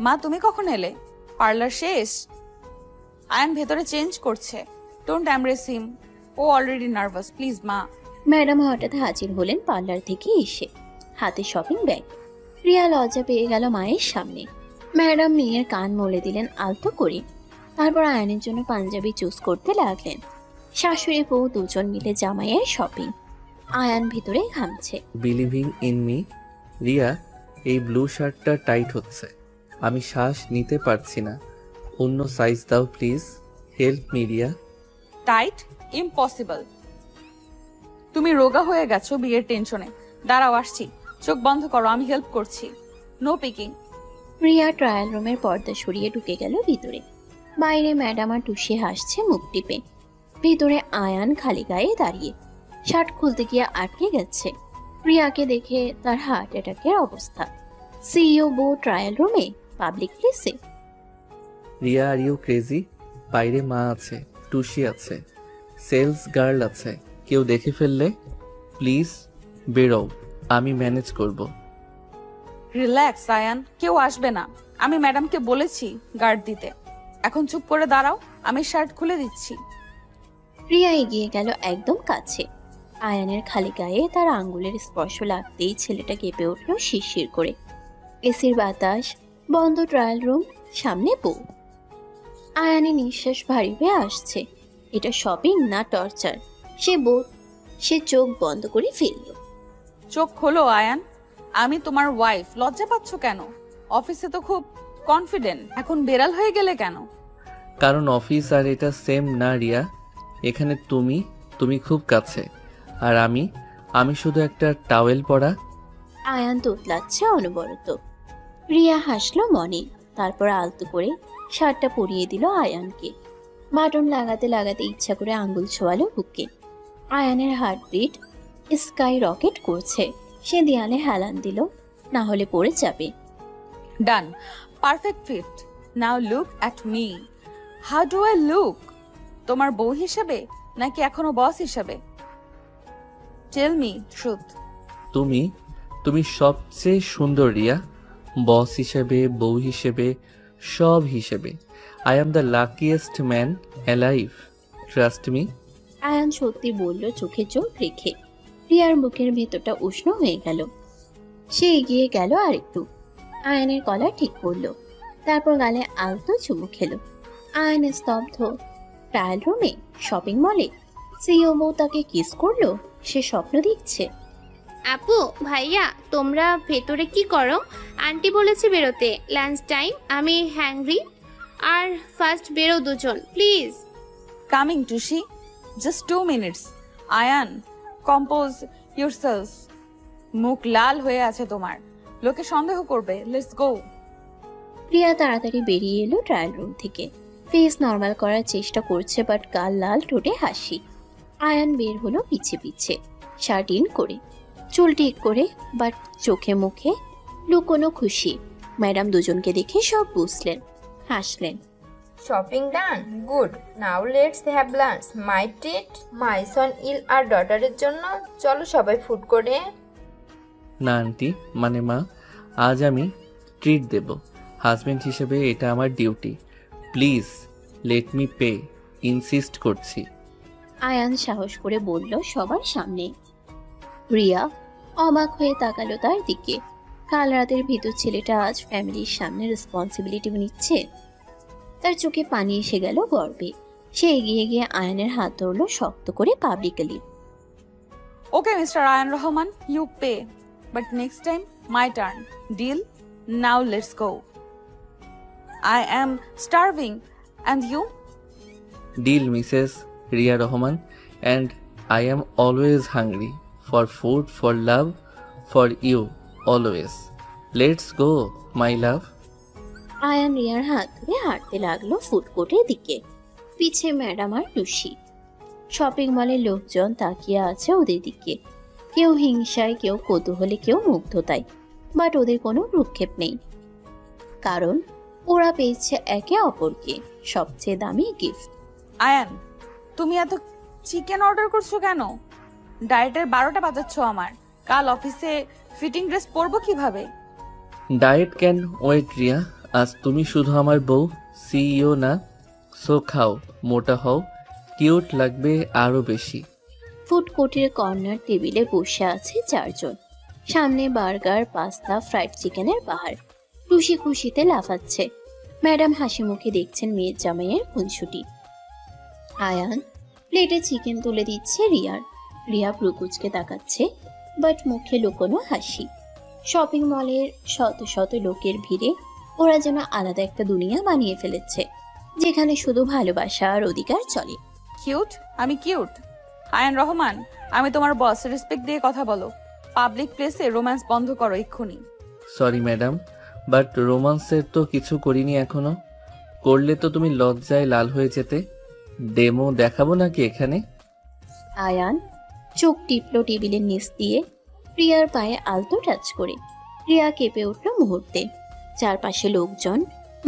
মা তুমি কখন এলে? পার্লার শেষ? আয়ান ভেতরে চেঞ্জ করছে। ডোন্ট এমব্রেস হিম, ও অলরেডি নার্ভাস। প্লিজ মা। ম্যাডাম হঠাৎ হাজির হলেন পার্লার থেকে এসে, হাতে শপিং ব্যাগ। রিয়া লজ্জা পেয়ে গেল মায়ের সামনে। ম্যাডাম মেয়ের কান মলে দিলেন আলতো করে। তারপর আয়নের জন্য পাঞ্জাবি চুজ করতে লাগলেন। শাশুড়ি বউ দুজন মিলে জামাইয়ের শপিং। আয়ান ভিতরে ঘামছে। Believing in me. রিয়া, এই ব্লু শার্টটা টাইট হচ্ছে, আমি শ্বাস নিতে পারছি না। অন্য সাইজ দাও please, help me Riya. Tight? Impossible. তুমি রোগা হয়ে গেছো বিয়ের টেনশনে। দাঁড়াও আসছি, চোখ বন্ধ করো, আমি হেল্প করছি। No Peking. রিয়া ট্রায়াল রুমের পর্দা সরিয়ে ঢুকে গেল ভিতরে। বাইরে ম্যাডাম আর টুসি হাসছে মুখ টিপে। ভিতরে আয়ান খালি গায়ে দাঁড়িয়ে, শার্ট খুলতে গিয়ে আটকে গেছে। রিয়াকে দেখে তার হার্ট অ্যাটাকের অবস্থা। সিইও বউ ট্রায়াল রুমে, পাবলিক প্লেসে। Riya, are you crazy? বাইরে মা আছে, টুসি আছে, সেলস গার্ল আছে। কেউ দেখে ফেললে প্লিজ বেরো, আমি ম্যানেজ করব। রিল্যাক্স আয়ান, কেউ আসবে না। আমি ম্যাডামকে বলেছি গার্ড দিতে। এখন চুপ করে দাঁড়াও, আমি শার্ট খুলে দিচ্ছি। রিয়া এগিয়ে গেল একদম কাছে। আয়ানের খালি গায়ে তার আঙ্গুলের স্পর্শ লাগতেই ছেলেটা কেঁপে উঠল শিরশির করে। এসির বাতাস, বন্ধ ট্রায়াল রুম, সামনে বউ। আয়ানের নিঃশ্বাস ভারী হয়ে আসছে। এটা শপিং না টর্চার? সে চোখ বন্ধ করে ফেলল। চোখ খোলো আয়ান, আমি তোমার ওয়াইফ। লজ্জা পাচ্ছ কেন? অফিসে তো খুব কনফিডেন্ট, এখন বেড়াল হয়ে গেলে কেন? কারণ অফিস আর এটা সেম না রিয়া। এখানে তুমি খুব কাছে, আর আমি শুধু একটা টাওয়েল পরা। আয়ান তোতলাচ্ছে অনবরত। রিয়া হাসলো মনে, তারপর আলতো করে শার্টটা পরিয়ে দিল আয়ানকে। বাটন লাগাতে লাগাতে ইচ্ছা করে আঙ্গুল ছোয়ালো বুকে। আয়ানের হার্টবিট স্কাই রকেট করছে। সে দেয়ালে হেলান দিল, না হলে পড়ে যাবে। Done, perfect fit. Now look at me. How do I look? তোমার বউ হিসেবে নাকি এখনো বস হিসেবে? Tell me truth. তুমি তুমি সবচেয়ে সুন্দর রিয়া, বস হিসেবে, বউ হিসেবে, সব হিসেবে। I am the luckiest man alive, trust me. Ayaan সত্যি বলল চোখে চোখ রেখে। রিয়ার বুকের ভেতরটা উষ্ণ হয়ে গেল। সে এগিয়ে গেল আরেকটু, আয়ানের গলা ঠিক করলো, তারপর গালে আলতো চুমু খেলো। আয়ান স্তব্ধ। ট্রায়াল রুমে, শপিং মলে সিও বউ তাকে কিস করলো। সে স্বপ্ন দেখছে। আপু ভাইয়া তোমরা ভেতরে কি করো? আন্টি বলেছে বেরোতে, লাঞ্চ টাইম, আমি হ্যাংরি। আর ফার্স্ট বেরো দুজন please. Coming Tushi, just 2 minutes. Ayaan, compose yourself. মুখ লাল হয়ে আছে তোমার, লোকে সন্দেহ করবে। Let's go. প্রিয়া তাড়াতাড়ি বেরিয়ে এলো ট্রায়াল রুম থেকে। ফেস নর্মাল করার চেষ্টা করছে, বাট গাল লাল, ঠোঁটে হাসি। আয়ান বের হলো পিছে পিছে, শার্ট ইন করে, চুল ঠিক করে, বাট চোখে মুখে লুকোনো খুশি। ম্যাডাম দুজনকে দেখে সব বুঝলেন, হাসলেন। Shopping done, good. Now let's have lunch. My treat, my son in law আর ডটারের জন্য। চলো সবাই ফুড করে। না আন্টি, মানে মা, আজ আমি ট্রিট দেব। হাজবেন্ড হিসেবে এটা আমার duty. Please let me pay, insist করছি। আয়ান সাহস করে বলল সবার সামনে। রিয়া অবাক হয়ে তাকালো তার দিকে। কাল রাতের ভিতর ছেলেটা আজ ফ্যামিলির সামনে রেসপন্সিবিলিটি নিচ্ছে। তার চোখে পানি এসে গেল গর্বে। সে এগিয়ে গিয়ে আয়ানের হাত ধরলো শক্ত করে, publicly. Okay mister Ayaan Rahman, you pay, but next time my turn. Deal? Now let's go. I am starving and you? Deal, Mrs. Ria Rahman, and I am always hungry for food, for love, for you, always. Let's go, my love. Ayaan রিয়ার হাত ধরে হাঁটতে লাগলো ফুডকোর্টের দিকে। পিছে madam আর টুসি। Shopping মলের লোকজন তাকিয়ে আছে ওদের দিকে, কেউ হিংসায়, কেউ কৌতূহলে, কেউ মুগ্ধতায়। বাট ওদের কোনো ভ্রুক্ষেপ নেই, কারণ ওরা পেয়েছে একে অপরকে সবচেয়ে দামি গিফট। আয়ান, তুমি এত চিকেন অর্ডার করছো কেন? ডায়েটের 12টা বাজাচ্ছ আমার। কাল অফিসে ফিটিং ড্রেস পরবো কিভাবে? Diet can wait, Ria. আজ তুমি শুধু আমার বউ, সিইও না। সো খাও, মোটা হও, কিউট লাগবে আরো বেশি। ফুড কোর্টের কর্নার টেবিলে বসে আছে 4 জন। সামনে বার্গার, পাস্তা, ফ্রাইড চিকেনের বাহার। টুসি খুশিতে লাফাচ্ছে। ম্যাডাম হাসি মুখে দেখছেন মেয়ের জামাইয়ের খুনসুটি। আয়ান প্লেটে চিকেন তুলে দিচ্ছে রিয়ার। রিয়া প্রকুচকে তাকাচ্ছে, বাট মুখে লুকোনো হাসি। শপিং মলের শত শত লোকের ভিড়ে ওরা যেন আলাদা একটা দুনিয়া বানিয়ে ফেলেছে, যেখানে শুধু ভালোবাসা আর অধিকার চলে। কিউট? আমি কিউট? আয়ান রহমান, আমি তোমার বস, রেসপেক্ট দিয়ে কথা বলো। পাবলিক প্লেসে রোম্যান্স বন্ধ করো এক্ষুনি। সরি ম্যাডাম, বাট রোমান্সের তো কিছু করিনি এখনো। করলে তো তুমি লজ্জায় লাল হয়ে যেতে। ডেমো দেখাবো নাকি এখানে? আয়ান চোখ টিপলো টেবিলের নিচ দিয়ে, প্রিয়ার পায়ে আলতো টাচ করে। প্রিয়া কেঁপে উঠল মুহূর্তে। চারপাশে লোকজন,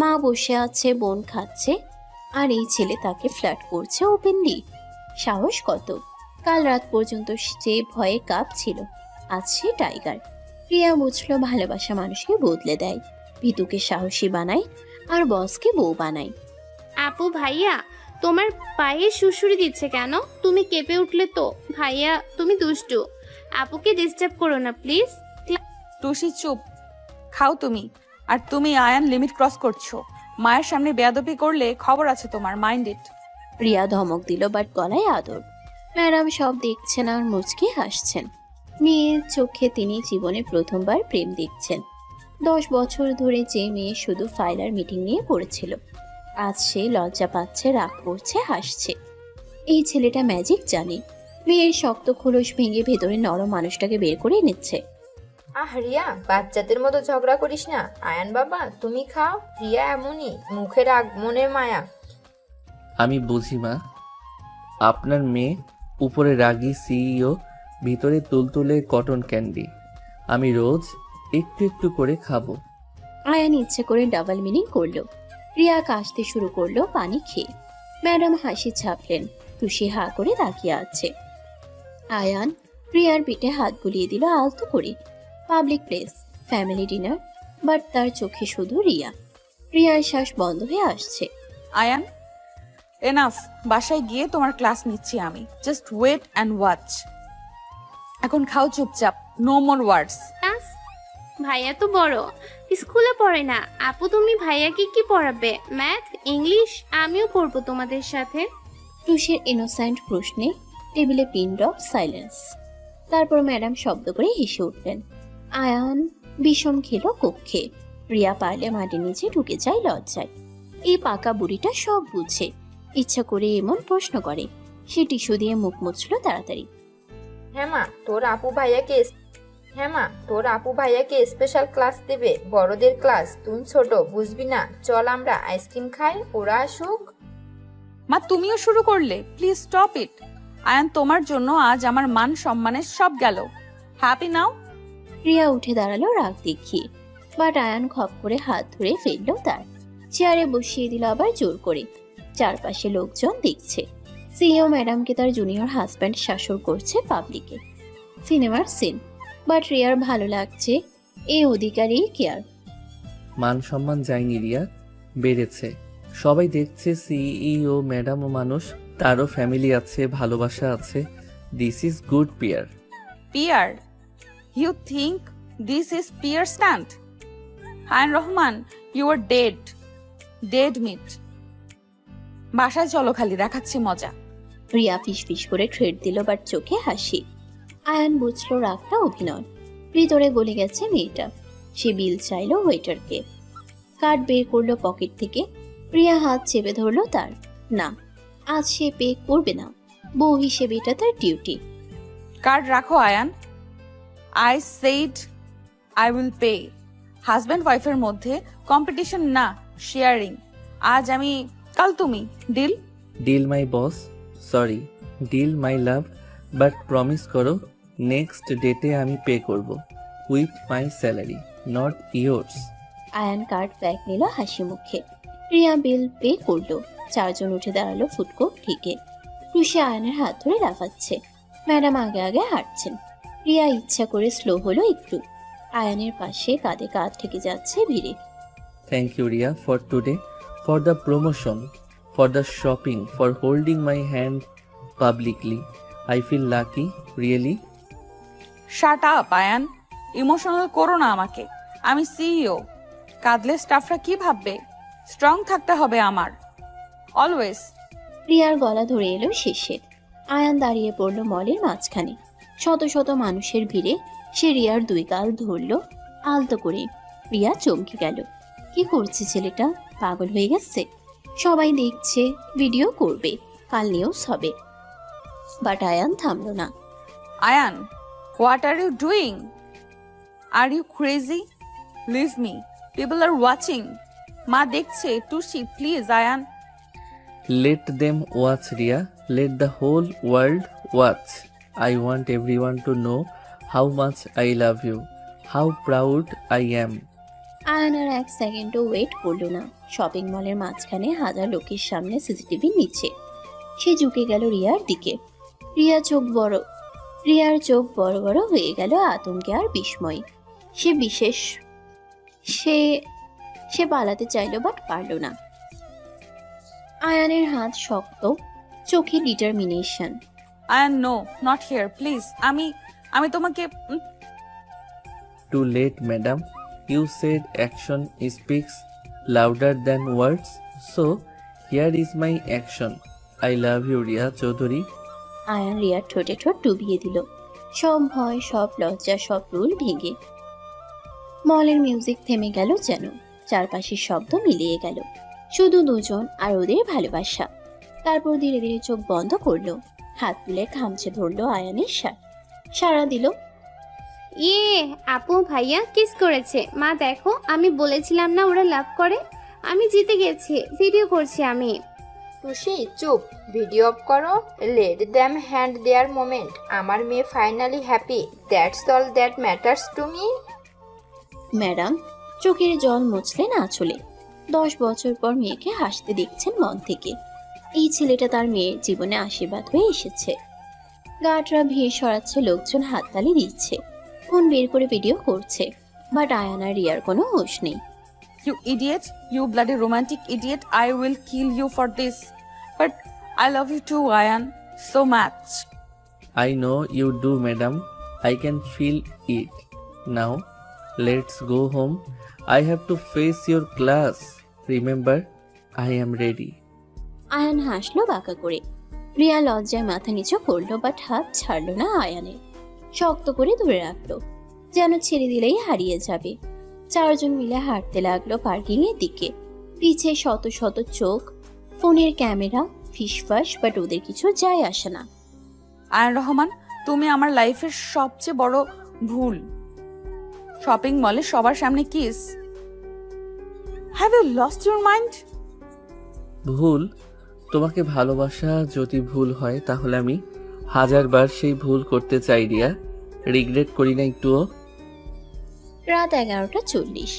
মা বসে আছে, বোন খাচ্ছে, আর এই ছেলে তাকে ফ্ল্যাট করছে ওপেনলি। সাহস কত! কাল রাত পর্যন্ত সে ভয়ে কাঁপছিল, আজ সে টাইগার। প্রিয়া বুঝলো ভালোবাসা মানুষকে বদলে দেয়, ভিতুকে সাহসী বানায়, আর বসকে বউ বানায়। আপু ভাইয়া তোমার পায়ে শুশুরি দিচ্ছে কেন? তুমি কেঁপে উঠলে তো। ভাইয়া তুমি দুষ্টু, আপুকে ডিস্টার্ব করো না প্লিজ। টুসি চুপ, খাও তুমি। আর তুমি আয়ান, লিমিট ক্রস করছো। মায়ের সামনে বেয়াদবি করলে খবর আছে তোমার, মাইন্ড ইট। প্রিয়া ধমক দিল, বাট গলায় আদর। ম্যাডাম সব দেখছেন আর মুচকি হাসছেন। মেয়ের চোখে তিনি জীবনে প্রথমবার প্রেম দেখছেন। 10 বছর ধরে যে মেয়ে শুধু ফাইল আর মিটিং নিয়ে পড়েছিল, আজ সে লজ্জা পাচ্ছে, রাগ করছে, হাসছে। এই ছেলেটা ম্যাজিক জানে। মেয়ের শক্ত খোলস ভেঙে ভেতরে নরম মানুষটাকে বের করে নিচ্ছে। আহ রিয়া, বাচ্চাদের মতো ঝগড়া করিস না। আয়ান বাবা তুমি খাও। রিয়া এমনই, মুখে রাগ মনে মায়া। আমি বুঝি মা, আপনার মেয়ে উপরে রাগী সিইও, ভিতরে তুলতুলে কটন ক্যান্ডি। আমি রোজ একটু একটু করে খাবো। আয়ান ইচ্ছে করে ডাবল মিনিং করলো। রিয়া কাশতে শুরু করলো পানি খেয়ে। ম্যাডাম হাসি ছাপলেন। তুষি হা করে তাকিয়ে আছে। আয়ান রিয়ার পিঠে হাত বুলিয়ে দিল আলতো করে। Public place, family dinner, but তার চোখে শুধু রিয়া। রিয়ার শ্বাস বন্ধ হয়ে আসছে। আয়ান, এনাফ। বাসায় গিয়ে তোমার ক্লাস নিচ্ছি আমি। Just wait and watch. এখন খাও চুপচাপ, নো মোর ওয়ার্ডস। ক্লাস? ভাইয়া তো বড়, স্কুলে পড়ে না। আপু তুমি ভাইয়াকে কি পড়াবে? Math, English? আমিও পড়বো তোমাদের সাথে। তুষির ইনোসেন্ট প্রশ্নে টেবিলে পিন ড্রপ সাইলেন্স। তারপর ম্যাডাম শব্দ করে হেসে উঠলেন। আয়ান বিষম খেলো কক্ষে। রিয়া পারলে মাটির নিচে ঢুকে যায় লজ্জায়। এই পাকা বুড়িটা সব বুঝে, ইচ্ছা করে এমন প্রশ্ন করে। সে টিস্যু দিয়ে মুখ মুছল তাড়াতাড়ি। হ্যাঁ মা, তোর আপু ভাইয়াকে স্পেশাল ক্লাস দেবে, বড়দের ক্লাস। তুই ছোট, বুঝবি না। চল আমরা আইসক্রিম খাই, ওরা আসুক। মা, তুমিও শুরু করলে? Please stop it. আয়ান, তোমার জন্য আজ আমার মান সম্মানের সব গেল। হ্যাপি নাও? রিয়া উঠে দাঁড়ালো রাগ দেখিয়ে, বাট আয়ান খপ করে হাত ধরে ফেললো তার। চেয়ারে বসিয়ে দিল আবার জোর করে। চারপাশে লোকজন দেখছে। সিইও ম্যাডামকে তার জুনিয়র হাজব্যান্ড শাসন করছে পাবলিকে। সিনেমার সিন, বাট রিয়ার ভালো লাগছে। এই অধিকারী কেয়ার। মান সম্মান যায়নি রিয়া, বেড়েছে। সবাই দেখছে সিইও ম্যাডাম ও মানুষ, তারও ফ্যামিলি আছে, ভালোবাসা আছে। This is good pyaar. Pyaar? You think this is pyaar stand? Ayaan Rahman, you are dead. Dead meat. বাসায় চলো, খালি দেখাচ্ছি মজা। রিয়া ফিস ফিস করে ট্রেড দিল, বাট চোখে হাসি। আয়ান বুঝলো রাগটা অভিনয়। ভিতরে গলে গেছে মেয়েটা। সে বিল চাইলো ওয়েটারকে। কার্ড বের করলো পকেট থেকে। রিয়া হাত চেপে ধরলো তার। না, আজ সে পে করবে না। বউ হিসেবে এটা তার ডিউটি। কার্ড রাখো Ayaan. I said I will pay. Husband ওয়াইফের মধ্যে কম্পিটিশন না, শেয়ারিং। আজ আমি, কাল তুমি। Deal? Deal my boss, sorry, deal my love, but promise করো নেক্সট ডেটে আমি পে করব with my salary, not yours. Ayaan card bag নিল হাসি মুখে। রিয়া বিল পে করলো। চারজন উঠে দাঁড়ালো ফুটকো ঠিকে। খুশি আয়ানের হাত ধরে লাফাচ্ছে। ম্যাডাম আগে আগে হাঁটছেন। রিয়া ইচ্ছা করে স্লো হলো একটু। আয়ানের পাশে কাঁধে কাঁধ ঠেকে যাচ্ছে ভিড়ে। Thank you Ria for today, for the promotion, for the shopping, for holding my hand publicly. I feel lucky, really. Shut up Ayaan, emotional করো না আমাকে। আমি সিইও, কাঁদলে স্টাফরা কি ভাববে? স্ট্রং থাকতে হবে আমার, অলওয়েজ। রিয়ার গলা ধরে এলো শেষে। আয়ান দাঁড়িয়ে পড়লো মলের মাঝখানে। শত শত মানুষের ভিড়ে সে রিয়ার দুই গাল ধরলো আলতো করে। রিয়া চমকে গেল। কি করছে ছেলেটা? পাগল হয়ে গেছে? সবাই দেখছে, ভিডিও করবে, কাল নিউজ হবে। বাট আয়ান থামলো না। Ayaan, what are you doing? Are you crazy? Leave me, people are watching. মা দেখছে। Tusi, please Ayaan. Let them watch, Ria. Let the whole world watch. I want everyone to know how much I love you, how proud I am. Ayaan আর এক সেকেন্ডও wait করলো না। Shopping মলের মাঝখানে হাজার লোকের সামনে সিসিটিভি নিচ্ছে। সে ঝুঁকে গেল রিয়ার দিকে। রিয়ার চোখ বড় বড় হয়ে গেল আতঙ্কে আর বিস্ময়ে। সে পালাতে চাইলো, বাট পারলো না। আয়ানের হাত শক্ত, চোখে determination. Ayaan, no, not here, please. আমি তোমাকে Too late, madam. You said action speaks louder than words. So, here is my action. I love you, Ria Chaudhary. Ayaan রিয়ার ঠোঁটে ঠোঁট ডুবিয়ে দিল। সব ভয়, সব লজ্জা, সব রুল ভেঙে। মলের মিউজিক থেমে গেল যেন। চারপাশের শব্দ মিলিয়ে গেল। শুধু দুজন আর ওদের ভালোবাসা। তারপর ধীরে ধীরে চোখ বন্ধ করলো। হাত তুলে খামচে ধরলো আয়ানের শার্ট। সাড়া দিল। ইয়ে, আপু ভাইয়া কিস করেছে। মা দেখো, আমি বলেছিলাম না ওরা লাভ করে। আমি জিতে গেছি, ভিডিও করছি আমি। তুষি চুপ, ভিডিও অফ করো, লেট দ্যাম হ্যান্ড দেয়ার মোমেন্ট। আমার মেয়ে finally happy, that's all that matters to me. Madam চোখের জল মুছলেন আঁচলে। 10 বছর পর মেয়েকে হাসতে দেখছেন মন থেকে। এই ছেলেটা তার মেয়ের জীবনে আশীর্বাদ হয়ে এসেছে। গার্ডরা ভিড় সরাচ্ছে, লোকজন হাততালি দিচ্ছে, ফোন বের করে ভিডিও করছে। বাট আয়ান আর রিয়ার কোনো হুঁশ নেই। You idiot, you bloody romantic idiot, I will kill you for this. But I love you too, Ayan, so much. I know you do, madam. I can feel it. Now, let's go home. I have to face your class. Remember, I am ready. Ayaan হাসলো বাঁকা করে। রিয়া লজ্জায় মাথা নিচু করলো, but হাত ছাড়লো না আয়ানের। শক্ত করে ধরে রাখলো, যেন ছেড়ে দিলেই হারিয়ে যাবে। 4 জন মিলে হাঁটতে লাগলো পার্কিং এর দিকে। পিছে শত শত চোখ, ফোনের ক্যামেরা, ফিসফাস, বাট ওদের কিছু যায় আসে না। আয়ন রহমান, তুমি আমার লাইফের সবচেয়ে বড় ভুল। শপিং মলে সবার সামনে kiss. Have you lost your mind? ভুল? তোমাকে ভালোবাসা যদি ভুল হয় তাহলে আমি 1000 বার সেই ভুল করতে চাই রিয়া। রিগ্রেট করি না একটুও। রাত 11:40।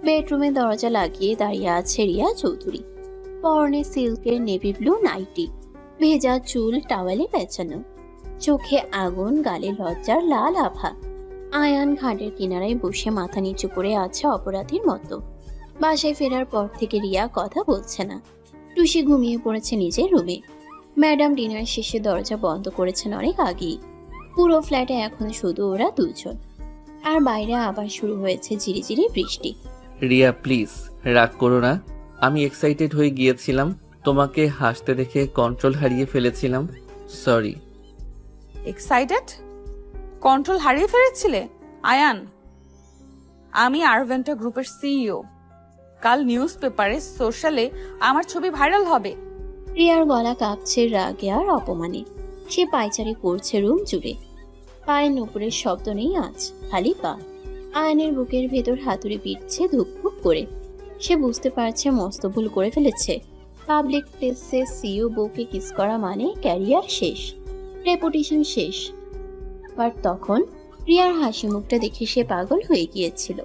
বেডরুমে দরজা লাগিয়ে দাঁড়িয়ে আছে রিয়া চৌধুরী। পরনে সিল্কের নেভি ব্লু নাইটি, ভেজা চুল টাওয়ালে পেঁচানো, চোখে আগুন, গালে লজ্জার লাল আভা। আয়ান ঘাটের কিনারায় বসে মাথা নিচু করে আছে অপরাধীর মতো। বাসায় ফেরার পর থেকে রিয়া কথা বলছে না। টুসি ঘুমিয়ে পড়েছে নিজের রুমে। ম্যাডাম ডিনার শেষে দরজা বন্ধ করেছেন অনেক আগেই। পুরো ফ্ল্যাটে এখন শুধু ওরা দুজন। আর বাইরে আবার শুরু হয়েছে ঝিরিঝিরি বৃষ্টি। রিয়া প্লিজ রাগ করো না। আমি এক্সাইটেড হয়ে গিয়েছিলাম, তোমাকে হাসতে দেখে কন্ট্রোল হারিয়ে ফেলেছিলাম। সরি। এক্সাইটেড? কন্ট্রোল হারিয়ে ফেলেছিলে? আয়ান, আমি আরভেন্টা গ্রুপের সিইও। কাল নিউজ পেপারে, সোশ্যালে আমার ছবি ভাইরাল হবে। রিয়ার গলা কাঁপছে রাগে আর অপমানে। সে পায়চারি করছে রুম জুড়ে। পায়ের নুপুরের শব্দ নেই আজ, খালি পা। আয়নের বুকের ভেতর হাতুড়ি পিটছে ধুকপুক করে। সে বুঝতে পারছে মস্ত ভুল করে ফেলেছে। পাবলিক প্লেসে সিইও বউকে কিস করা মানে ক্যারিয়ার শেষ, রেপুটেশন শেষ। বাট তখন রিয়ার হাসি মুখটা দেখে সে পাগল হয়ে গিয়েছিল,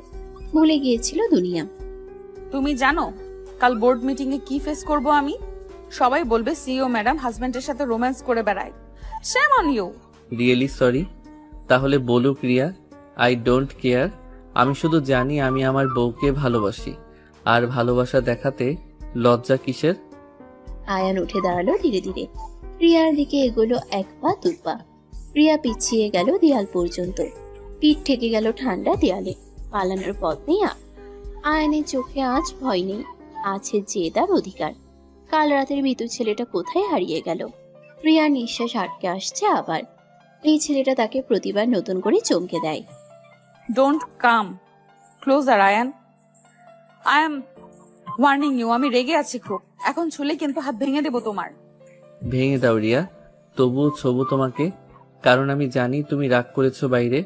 ভুলে গিয়েছিল দুনিয়া। তুমি জানো কাল বোর্ড মিটিং এ কি ফেস করব আমি? সবাই বলবে সিইও ম্যাডাম হাজবেন্ডের সাথে রোম্যান্স করে বেড়ায়। শ্যাম অন ইউ। Really sorry. তাহলে বলুক রিয়া, আই ডোন্ট কেয়ার। আমি শুধু জানি আমি আমার বউকে ভালোবাসি, আর ভালোবাসা দেখাতে লজ্জা কিসের? আয়ান উঠে দাঁড়ালো ধীরে ধীরে। রিয়ার দিকে এগোলো 1 পা 2 পা। রিয়া পিছিয়ে গেল দেয়াল পর্যন্ত। পিঠ ঠেকে গেল ঠান্ডা দেয়ালে। পালানোর পথ নেই আর। আয়ানের চোখে আজ ভয় নেই, আছে জেদ আর অধিকার। কাল রাতের ভীতু ছেলেটা কোথায় হারিয়ে গেল? রিয়ার নিঃশ্বাস আটকে আসছে আবার। এই ছেলেটা তাকে প্রতিবার নতুন করে চমকে দেয়। Don't come closer Ayaan, I am warning you. আমি রেগে আছি খুব। এখন ছুলে কিন্তু হাত ভেঙে দেবো তোমার। ভেঙে দাও রিয়া, তবুও ছোবো তোমাকে। কারণ আমি জানি তুমি রাগ করেছো বাইরে,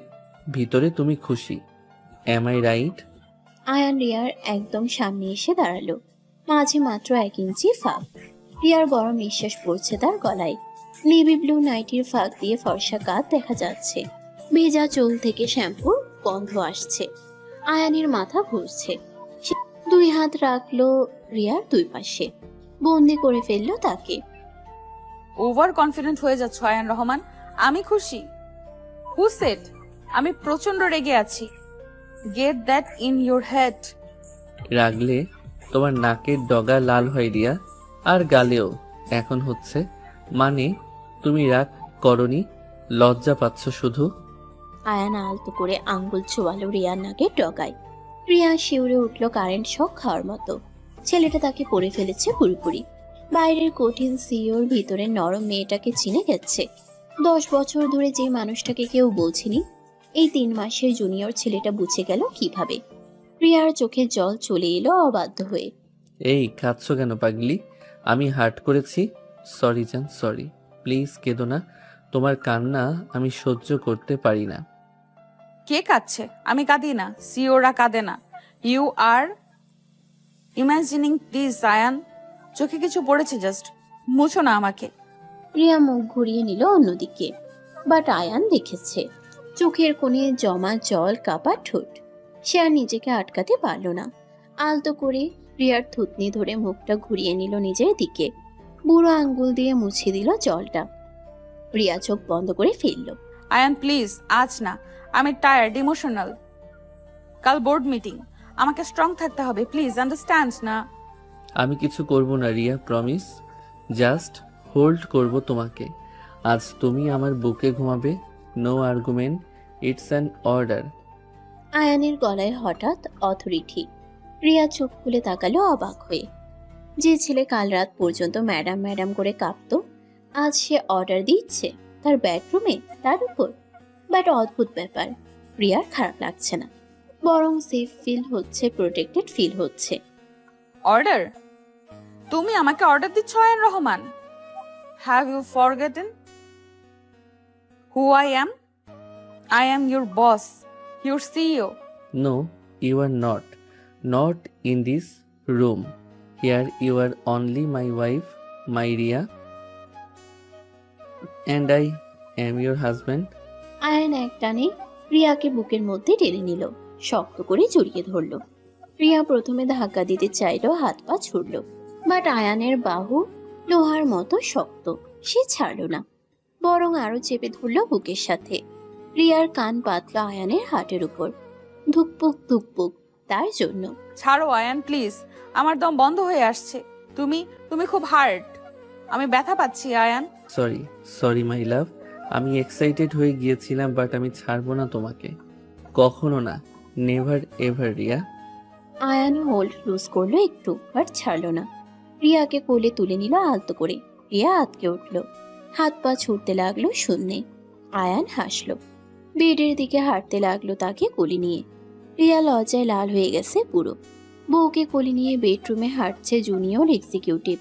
ভিতরে তুমি খুশি। Am I right? আয়ান রিয়ার একদম সামনে এসে দাঁড়ালো। মাঝে মাত্র 1 ইঞ্চি ফাঁক। রিয়ার গরম নিঃশ্বাস পড়ছে তার গলায়। নেভি ব্লু নাইটির ফাঁক দিয়ে ফর্সা কাঁধ দেখা যাচ্ছে। ভেজা চুল থেকে শ্যাম্পুর গন্ধ আসছে। আয়ানের মাথা ঘুরছে। সে 2 হাত রাখলো রিয়ার 2 পাশে, বন্দি করে ফেললো তাকে। ওভার কনফিডেন্ট হয়ে যাচ্ছ আয়ান রহমান। আমি খুশি? Who said? আমি প্রচন্ড রেগে আছি। Get that in your head. রাগলে তোমার নাকের ডগা লাল হয় রিয়া, আর গালেও এখন হচ্ছে। মানে তুমি রাগ করনি, লজ্জা পাচ্ছ শুধু। আয়ান আলতো করে আঙ্গুল ছোয়ালো রিয়ার নাকের ডগায়। রিয়া শিউরে উঠলো কারেন্ট শক খাওয়ার মতো। ছেলেটা তাকে পড়ে ফেলেছে পুরোপুরি। বাইরের কঠিন সিওর ভিতরে নরম মেয়েটাকে চিনে গেছে। 10 বছর ধরে যে মানুষটাকে কেউ বোঝেনি, এই 3 মাসের জুনিয়র ছেলেটা বুঝে গেল কিভাবে। রিয়ার চোখে জল চলে এলো অবাধ্য হয়ে। এই কাঁদছো কেন পাগলি? আমি হার্ট করেছি? সরি জান, সরি। প্লিজ কেঁদো না, তোমার কান্না আমি সহ্য করতে পারি না। কে কাঁদছে? আমি কাঁদি না, সিওরা কাঁদে না। You are imagining this Ayaan. চোখে কিছু পড়েছে জাস্ট। মুছো না আমাকে। রিয়া মুখ ঘুরিয়ে নিল অন্যদিকে, বাট আয়ান দেখেছে চোখের কোণে জমা জল কাপা ঠোঁট। সে আর নিজেকে আটকাতে পারল না। আলতো করে রিয়ার থুতনি ধরে মুখটা ঘুরিয়ে নিল নিজের দিকে, বুড়ো আঙ্গুল দিয়ে মুছে দিল জলটা। রিয়া চোখ বন্ধ করে ফেলল। আয়ান প্লিজ, আজ না, আমি টায়ার্ড, ইমোশনাল। কাল বোর্ড মিটিং, আমাকে স্ট্রং থাকতে হবে, প্লিজ আন্ডারস্ট্যান্ড না। আমি কিছু করব না রিয়া, প্রমিস। জাস্ট হোল্ড করব তোমাকে। আজ তুমি আমার বুকে ঘুমাবে, no argument, it's an order. আয়ানের গলায় হঠাৎ অথরিটি। রিয়া চোখ খুলে তাকালো অবাক হয়ে। যে ছেলে কাল রাত পর্যন্ত ম্যাডাম ম্যাডাম করে কাঁপতো, আজ সে অর্ডার দিচ্ছে তার বেডরুমে, তার উপর। বাট অদ্ভুত ব্যাপার, রিয়ার খারাপ লাগছে না, বরং সেফ ফিল হচ্ছে, প্রোটেক্টেড ফিল হচ্ছে। অর্ডার? তুমি আমাকে অর্ডার দিচ্ছ Ayaan Rahman? Have you forgotten who I am? I am your boss, your CEO. No, you are not. Not in this room. Here you are only my wife, my Ria, and I am your husband. Ayaan এক টানে রিয়াকে বুকের মধ্যে টেনে নিল, শক্ত করে জড়িয়ে ধরল। রিয়া প্রথমে ধাক্কা দিতে চাইল, হাত পা ছুড়ল, বাট আয়ানের বাহু লোহার মতো শক্ত, সে ছাড়ল না, বরং আরো চেপে ধরল বুকের সাথে। রিয়ার কান পাতল আয়ানের হাটের উপর, ধুকপুক ধুকপুক তার জন্য। ছাড়ো আয়ান প্লিজ, আমার দম বন্ধ হয়ে আসছে। তুমি তুমি খুব হার্ড, আমি ব্যথা পাচ্ছি Ayaan. Sorry, sorry my love. আমি এক্সাইটেড হয়ে গিয়েছিলাম, বাট আমি ছাড়বো না তোমাকে, কখনো না, never ever Ria. Ayaan hold loose করলো একটু, বাট ছাড়লো না। রিয়াকে কোলে তুলে নিল আলতো করে। রিয়া আতকে উঠল, হাত পা ছুটতে লাগলো শূন্যে। আয়ান হাসলো, বেডের দিকে হাঁটতে লাগলো তাকে কোলে নিয়ে। রিয়া লজ্জায় লাল হয়ে গেছে পুরো। বউকে কোলে নিয়ে বেডরুমে হাঁটছে জুনিয়র এক্সিকিউটিভ।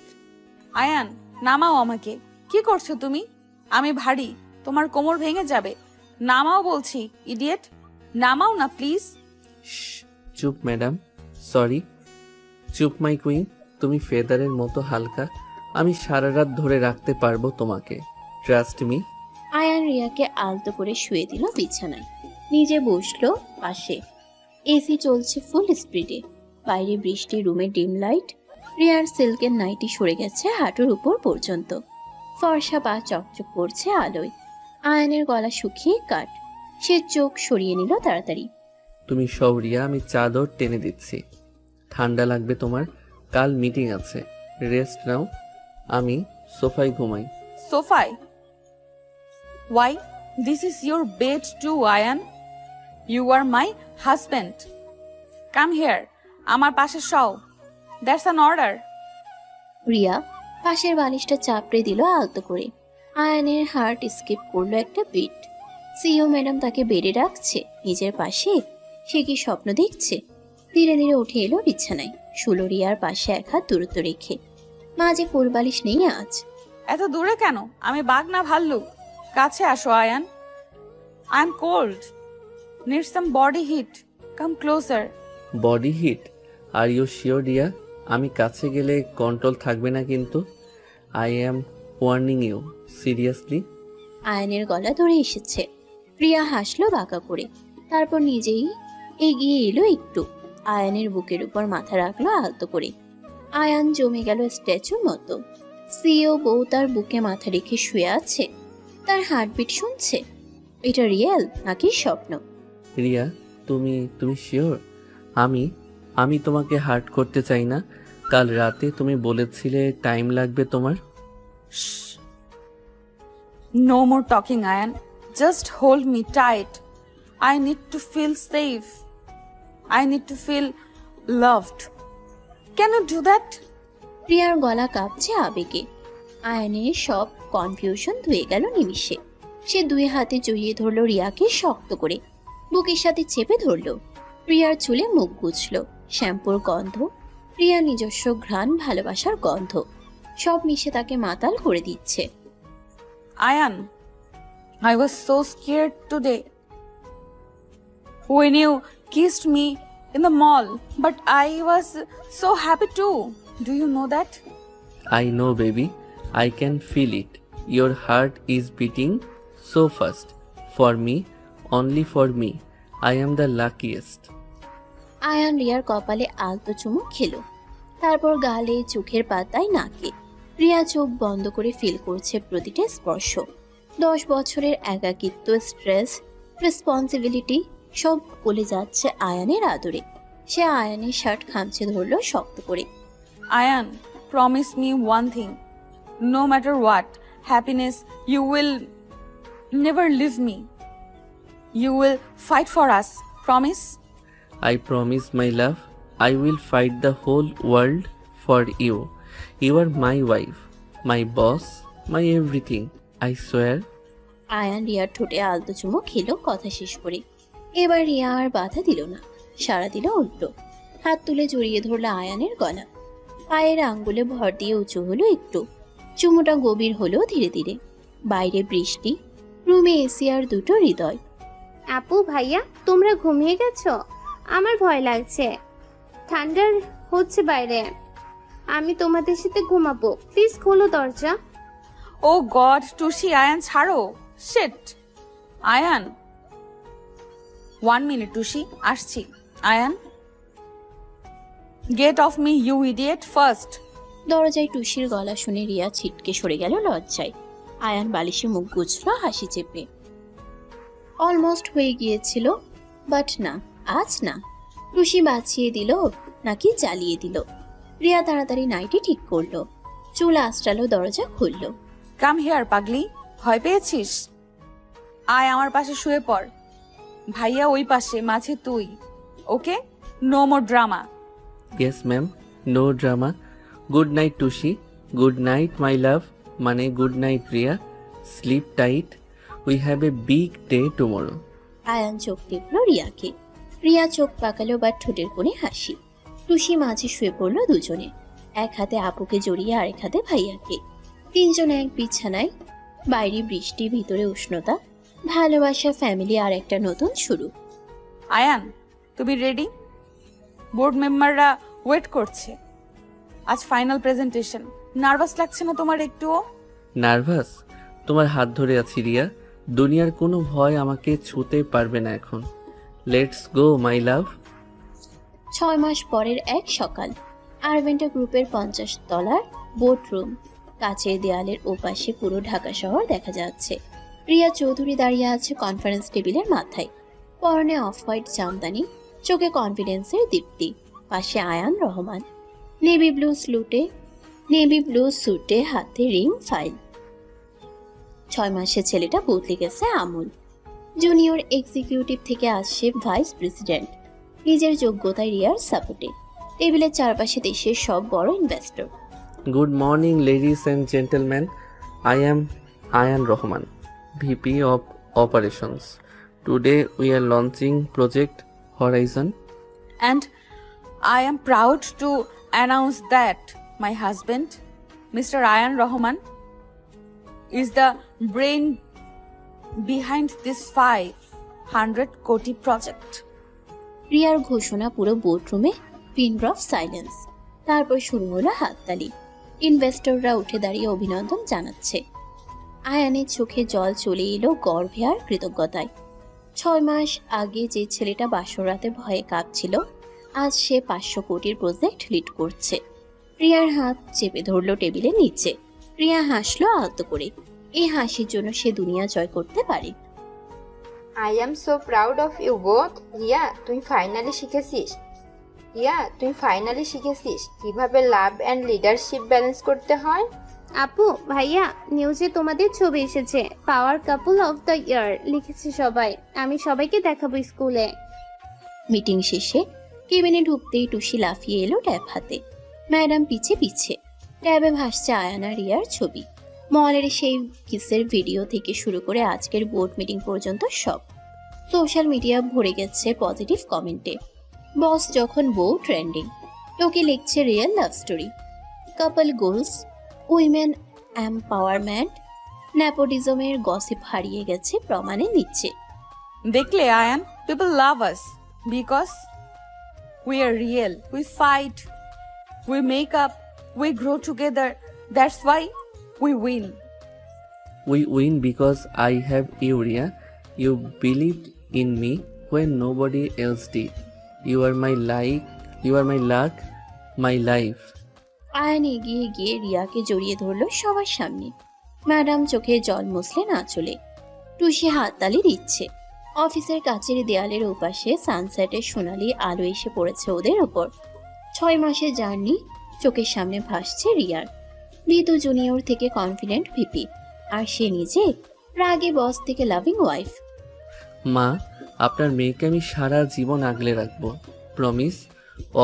আয়ান নামাও আমাকে। কি করছো তুমি? আমি ভারী, তোমার কোমর ভেঙে যাবে। নামাও বলছি, ইডিয়েট, নামাও না প্লিজ। চুপ ম্যাডাম, সরি। চুপ মাই কুইন, তুমি ফেদারের মতো হালকা, আমি সারা রাত ধরে রাখতে পারবো তোমাকে, ট্রাস্ট মি। আয়ান রিয়াকে আলতো করে শুয়ে দিল বিছানায়, নিজে বসলো পাশে। এসি চলছে ফুল স্পিডে, বাইরে বৃষ্টি, রুমে ডিম লাইট। রিয়ার সিল্কের নাইটি সরে গেছে হাঁটুর উপর পর্যন্ত, ফর্সা পা চকচক করছে আলোয়। আয়ানের গলা শুকিয়ে কাট, সে চোখ সরিয়ে নিল তাড়াতাড়ি। তুমি সৌরিয়া, আমি চাদর টেনে দিচ্ছি, ঠান্ডা লাগবে তোমার, কাল মিটিং আছে, রেস্ট নাও। আমি সোফায় ঘুমাই। সোফায়? Why? This is your bed too Ayaan, you are my husband. Come here, আমার পাশে শও, দ্যাটস অ্যান অর্ডার। রিয়া পাশের বালিশটা চাপড়ে দিল আলতো করে। আয়ানের হার্ট স্কিপ করলো একটা বিট। সিও ম্যাডাম তাকে বেড়ে রাখছে নিজের পাশে, সে কি স্বপ্ন দেখছে? ধীরে ধীরে উঠে এলো বিছানায়, শুলো রিয়ার পাশে এক হাত দূরত্ব রেখে। মাঝে কোল বালিশ নেই আজ। এত দূরে কেন? আমি বাঘ না ভাল্লুক? কাছে আসো Ayaan, I am cold, need some body heat, come closer. Body heat? Are you sure Riya? আমি কাছে গেলে কন্ট্রোল থাকবে না কিন্তু। I am warning you, seriously. আয়ানের গলা ধরে এসেছে। রিয়া হাসলো বাঁকা করে, তারপর নিজেই এগিয়ে এলো একটু, আয়ানের বুকের উপর মাথা রাখলো আলতো করে। আয়ান জমে গেল স্ট্যাচুর মতো। সিও বউ তার বুকে মাথা রেখে শুয়ে আছে, তার হার্টবিট শুনছে। এটা রিয়েল নাকি স্বপ্ন? রিয়া, তুমি তুমি শিওর? আমি আমি তোমাকে হার্ট করতে চাই না। কাল রাতে তুমি বলেছিলে টাইম লাগবে তোমার। No more talking, Ayan. Just hold me tight. I need to feel safe. I need to feel loved. Can you do that? রিয়ার গলা কাঁপছে আবেগে। আয়ানের সব কনফিউশন ধুয়ে গেল নিমিষে। সে দুই হাতে জড়িয়ে ধরলো রিয়াকে শক্ত করে, বুকের সাথে চেপে ধরলো। রিয়ার চুলে মুখ গুছলো, শ্যাম্পুর গন্ধ, রিয়ার নিজস্ব ঘ্রাণ, ভালোবাসার গন্ধ, সব মিশে তাকে মাতাল করে দিচ্ছে। Ayan, I was so scared today when you kissed me in the mall, but I was so happy too. Do you know that? I know baby, I can feel it. Your heart is beating so fast. For me, only for me. I am the luckiest. Ayaan রিয়ার কপালে আলতো চুমু খেলো, তারপর গালে, চোখের পাতায়, নাকে। রিয়া চোখ বন্ধ করে ফিল করছে প্রতিটা স্পর্শ। 10 বছরের একাকিত্ব, স্ট্রেস, রেসপন্সিবিলিটি সব বলে যাচ্ছে আয়ানের আদরে। সে আয়ানের শার্ট খামচে ধরলো শক্ত করে। Ayan, promise me one thing. No matter what happiness, you will never leave me. You will fight for us. Promise? I promise, my love. I will fight the whole world for you. You are my wife, my boss, my everything. I swear. Ayaan রিয়ার ঠোঁটে আলতো চুমু খেলো কথা শেষ করে। এবার রিয়া আর বাধা দিল না, সাড়া দিল উল্টো। হাত তুলে জড়িয়ে ধরলো আয়ানের গলা। পায়ের আঙ্গুলে ভর দিয়ে উঁচু হলো একটু। চুমুটা গভীর হলো ধীরে ধীরে। বাইরে বৃষ্টি, রুমে এসি আর দুটো হৃদয়। আপু ভাইয়া তোমরা ঘুমিয়ে গেছো? আমার ভয় লাগছে, ঠান্ডার হচ্ছে বাইরে। আমি তোমাদের সাথে ঘুমাবো, প্লিজ খোলো দরজা। Oh God, Tushi, Ayan, ছাড়ো। Shit. Ayan. 1 minute, Tushi. আসছি। Ayan. Get off me, you idiot, first. দরজায় টুসির গলা শুনে রিয়া ছিটকে সরে গেল লজ্জায়। আয়ান বালিশে মুখ গুজল হাসি চেপে। অলমোস্ট হয়ে গিয়েছিল, বাট না, আজ না। টুসি বাঁচিয়ে দিল নাকি জ্বালিয়ে দিল। রিয়া তাড়াতাড়ি নাইটি ঠিক করলো, চুল আঁচড়ালো, দরজা খুললো। Come here, পাগলি। ভয় পেয়েছিস? আয় আমার পাশে শুয়ে পড়। ভাইয়া ওই পাশে, মাঝে তুই। Okay? No more drama. Yes, ma'am. No drama. Good night, Tushi. Good night, my love. Mane good night, Priya. Sleep tight. We have a big day tomorrow. Ayaan চোখ টিপলো রিয়াকে। রিয়া চোখ পাকালো, বা ঠোঁটের কোণে হাসি। টুসি মাঝে শুয়ে পড়লো দুজনে, এক হাতে আপুকে জড়িয়ে আরেক হাতে ভাইয়াকে। তিনজন এক বিছানায়। বাইরে বৃষ্টি, ভিতরে উষ্ণতা, ভালোবাসা, ফ্যামিলি আর একটা নতুন শুরু। আয়ান, তুমি রেডি? বোর্ড মেম্বাররা ওয়েট করছে। আজ ফাইনাল প্রেজেন্টেশন। নার্ভাস লাগছে না তোমার একটুও? নার্ভাস? তোমার হাত ধরে আছি রিয়া। দুনিয়ার কোনো ভয় আমাকে ছুতে পারবে না এখন। লেটস গো, মাই লাভ। 6 মাস পরের এক সকাল। আরভেন্টা গ্রুপের 50 তলার বোর্ড রুম। কাচের দেয়ালের ওপাশে পুরো ঢাকা শহর দেখা যাচ্ছে। রিয়া চৌধুরী দাঁড়িয়ে আছে কনফারেন্স টেবিলের মাথায়। পরনে অফ হোয়াইট জামদানি, চোখে কনফিডেন্সের দীপ্তি। পাশে আয়ান রহমান, নেভি ব্লু স্যুটে, হাতে রিং, ফাইল। 6 মাসে ছেলেটা বদলে গেছে আমূল। জুনিয়র এক্সিকিউটিভ থেকে আসছে ভাইস প্রেসিডেন্ট। নিজের যোগ্যতায় রিয়ার সাপোর্টে। টেবিলের চারপাশে দেশের সব বড় investor. Good morning, ladies and gentlemen. I am Ayan Rahman, VP of Operations. Today we are launching Project Horizon. And I am proud to announce that my husband, Mr. Ayan Rahman, is the brain behind this 500 koti project. রিয়ার ঘোষণা পুরো বোর্ডরুমে pin drop silence. তারপর শুরু হলো হাততালি। ইনভেস্টররা উঠে দাঁড়িয়ে অভিনন্দন জানাচ্ছে। আয়ানের চোখে জল চলে এলো গর্বে আর কৃতজ্ঞতায়। 6 মাস আগে যে ছেলেটা বাসরাতে ভয়ে কাঁপছিল, আজ সে 500 কোটির প্রজেক্ট লিড করছে। রিয়ার হাত চেপে ধরলো টেবিলের নিচে। রিয়া হাসলো আলতো করে। এই হাসির জন্য সে দুনিয়া জয় করতে পারে। I am so proud of you both. Ria তুই ফাইনালি শিখেছিস কিভাবে লাভ অ্যান্ড লিডারশিপ ব্যালেন্স করতে হয়। আপু ভাইয়া নিউজে তোমাদের ছবি এসেছে, পাওয়ার কাপল অফ দ্য ইয়ার লিখেছে সবাই। আমি সবাইকে দেখাবো স্কুলে। মিটিং শেষে কেবিনে ঢুকতেই টুসি লাফিয়ে এলো ট্যাব হাতে। ম্যাডাম পিছে পিছে। ট্যাবে ভাসছে আয়ানা রিয়ার ছবি। মলের সেই কিসের ভিডিও থেকে শুরু করে আজকের বোর্ড মিটিং পর্যন্ত সব। সোশ্যাল মিডিয়া ভরে গেছে পজিটিভ কমেন্টে। বস যখন বউ ট্রেন্ডিং, লোকে লিখছে রিয়েল লাভ স্টোরি, কাপল গোলস, উইমেন এম্পাওয়ারমেন্ট। নেপোটিজমের গসিপ হারিয়ে গেছে প্রমাণে নিচ্ছে। দেখলে Ayaan, people love us because we are real. We fight, we make up, we grow together. That's why We win. We win because I have you, Ria. You believed in me when nobody else did. You are my luck, my life. Ayaan এগিয়ে গিয়ে রিয়াকে জড়িয়ে ধরল সবার সামনে। Madam চোখে জল মুছলে না চলে। টুসি হাততালি দিচ্ছে। অফিসের কাচের দেয়ালের ওপাশে সানসেটের সোনালি আলো এসে পড়েছে ওদের ওপর। 6 মাসের জার্নি চোখের সামনে ভাসছে রিয়ার। মৃদু জুনিয়র থেকে কনফিডেন্ট ভিপি, আর সে নিজে রাগে বস থেকে লাভিং ওয়াইফ। মা, আপনার মেয়েকে আমি সারা জীবন আগলে রাখবো। প্রমিস।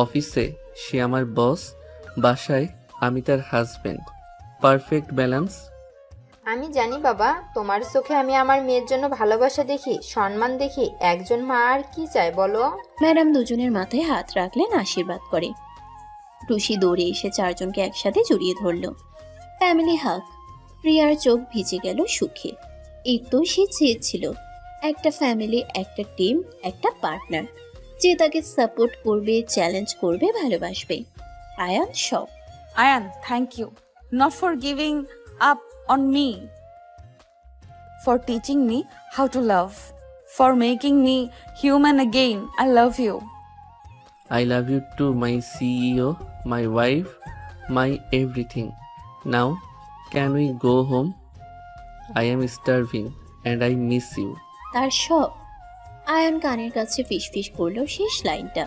অফিসে সে আমার বস, বাসায় আমি তার হাজবেন্ড। Perfect balance. আমি জানি বাবা, তোমার চোখে আমি আমার মেয়ের জন্য ভালোবাসা দেখি, সম্মান দেখি। একজন মা আর কি চায় বলো? ম্যাডাম দুজনের মাথায় হাত রাখলেন, আশীর্বাদ করে। টুসি দৌড়ে এসে চারজনকে একসাথে জড়িয়ে ধরল। ফ্যামিলি হাগ। রিয়ার চোখ ভিজে গেল সুখে। এই তো সে চেয়েছিল, একটা ফ্যামিলি, একটা টিম, একটা পার্টনার যে তাকে সাপোর্ট করবে, চ্যালেঞ্জ করবে, ভালোবাসবে। আয়ান সব। Ayan, thank you. Not for giving up on me. For teaching me how to love. For making me human again. I love you. I love you too, my CEO, my wife, my everything. Now, can we go home? I am starving and I miss you. তার সব। আয়ান কানের কাছে ফিসফিস করলো শেষ লাইনটা।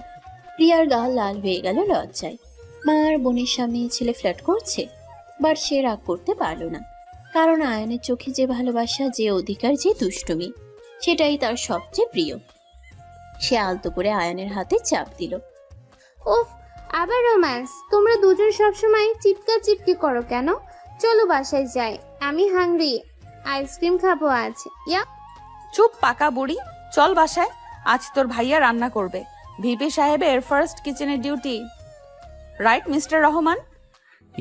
রিয়ার গাল লাল হয়ে গেল লজ্জায়। মা আর বোনের সামনে ছেলে ফ্ল্যাট করছে, বাট সে রাগ করতে পারল না, কারণ আয়ানের চোখে যে ভালোবাসা, যে অধিকার, যে দুষ্টুমি, সেটাই তার সবচেয়ে প্রিয়। সে আলতো করে আয়ানের হাতে চাপ দিল। উফ, আবার রোম্যান্স। তোমরা দুজন সবসময় চিৎকা চিৎকি করো কেন? চলো বাসায় যাই, আমি হাংরি, আইসক্রিম খাবো আজ। ইয়া। চুপ পাকা বুড়ি, চল বাসায়। আজ তোর ভাইয়া রান্না করবে। ভিপি সাহেবের ফার্স্ট কিচেনের duty. Right mister Rahman?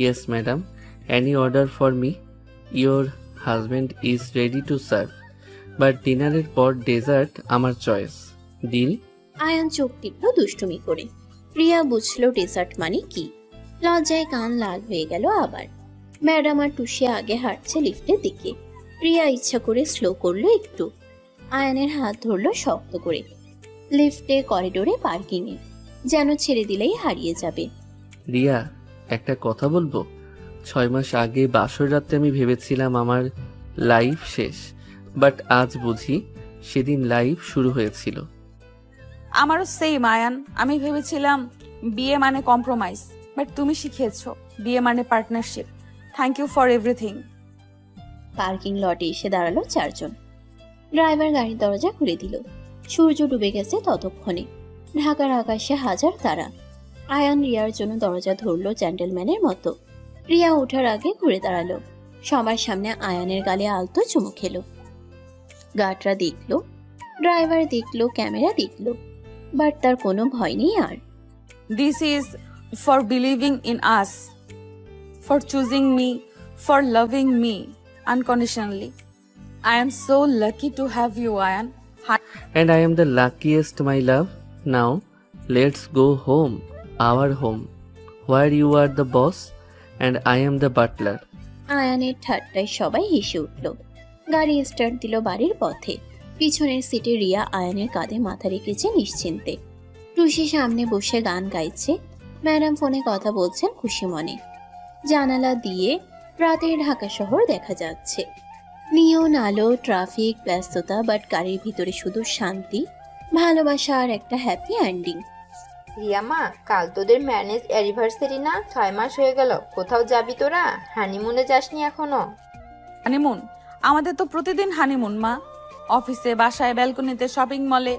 Yes, madam. Any order for me? Your husband is ready to serve. But ডিনারের পর ডেজার্ট আমার চয়েস। ডিল? আয়ান চোখ টিপল দুষ্টুমি করে। রিয়া বুঝলো ডেজার্ট মানে কি। লজ্জায় কান লাল হয়ে গেল আবার। ম্যাডাম আর টুসি আগে হাঁটছে লিফটের দিকে। রিয়া ইচ্ছা করে স্লো করলো একটু। আয়ানের হাত ধরলো শক্ত করে। লিফটে, করিডোরে, পার্কিংয়ে, যেন ছেড়ে দিলেই হারিয়ে যাবে। রিয়া, একটা কথা বলবো? 6 মাস আগে বাসর রাতে আমি ভেবেছিলাম আমার লাইফ শেষ, বাট আজ বুঝি সেদিন লাইফ শুরু হয়েছিল। আমারও সেম আয়ান। আমি ভেবেছিলাম বিয়ে মানে কম্প্রোমাইজ, বাট তুমি শিখিয়েছো বিয়ে মানে partnership. Thank you for everything. Parking লটে এসে দাঁড়ালো চারজন। ড্রাইভার গাড়ির দরজা খুলে দিল। সূর্য ডুবে গেছে ততক্ষণে। ঢাকার আকাশে হাজার তারা। আয়ান রিয়ার জন্য দরজা ধরলো জেন্টলম্যানের মতো। রিয়া ওঠার আগে ঘুরে দাঁড়ালো। সবার সামনে আয়ানের গালে আলতো চুমু খেলো। গার্ডরা দেখলো, ড্রাইভার দেখলো, ক্যামেরা দেখলো, বাট তার কোনো ভয় নেই আর। This is for believing in us, for choosing me, for loving me unconditionally. I am so lucky to have you, Ayan. And I am the luckiest, my love. Now, let's go home, our home, where you are the boss and I am the butler. আয়ানের ঠাট্টায় সবাই হেসে উঠল। গাড়ি start দিল বাড়ির পথে। পিছনের সিটে রিয়া আয়ানের কাঁধে মাথা রেখেছে নিশ্চিন্তে। টুসি সামনে বসে গান গাইছে। ম্যাডাম ফোনে কথা বলছেন খুশি মনে। জানালা দিয়ে রাতের ঢাকা শহর দেখা যাচ্ছে। নিয়ন আলো, ট্রাফিক, ব্যস্ততা, বাট গাড়ির ভিতরে শুধু শান্তি, ভালোবাসা আর একটা হ্যাপি এন্ডিং। রিয়ামা, কাল তোদের ম্যারেজ অ্যানিভার্সারি না? 6 মাস হয়ে গেল, কোথাও যাবি তোরা? হানিমুনে যাসনি এখনো? হানিমুন? আমাদের তো প্রতিদিন হানিমুন মা। অফিসে, বাসায়, ব্যালকনিতে, শপিং মলে,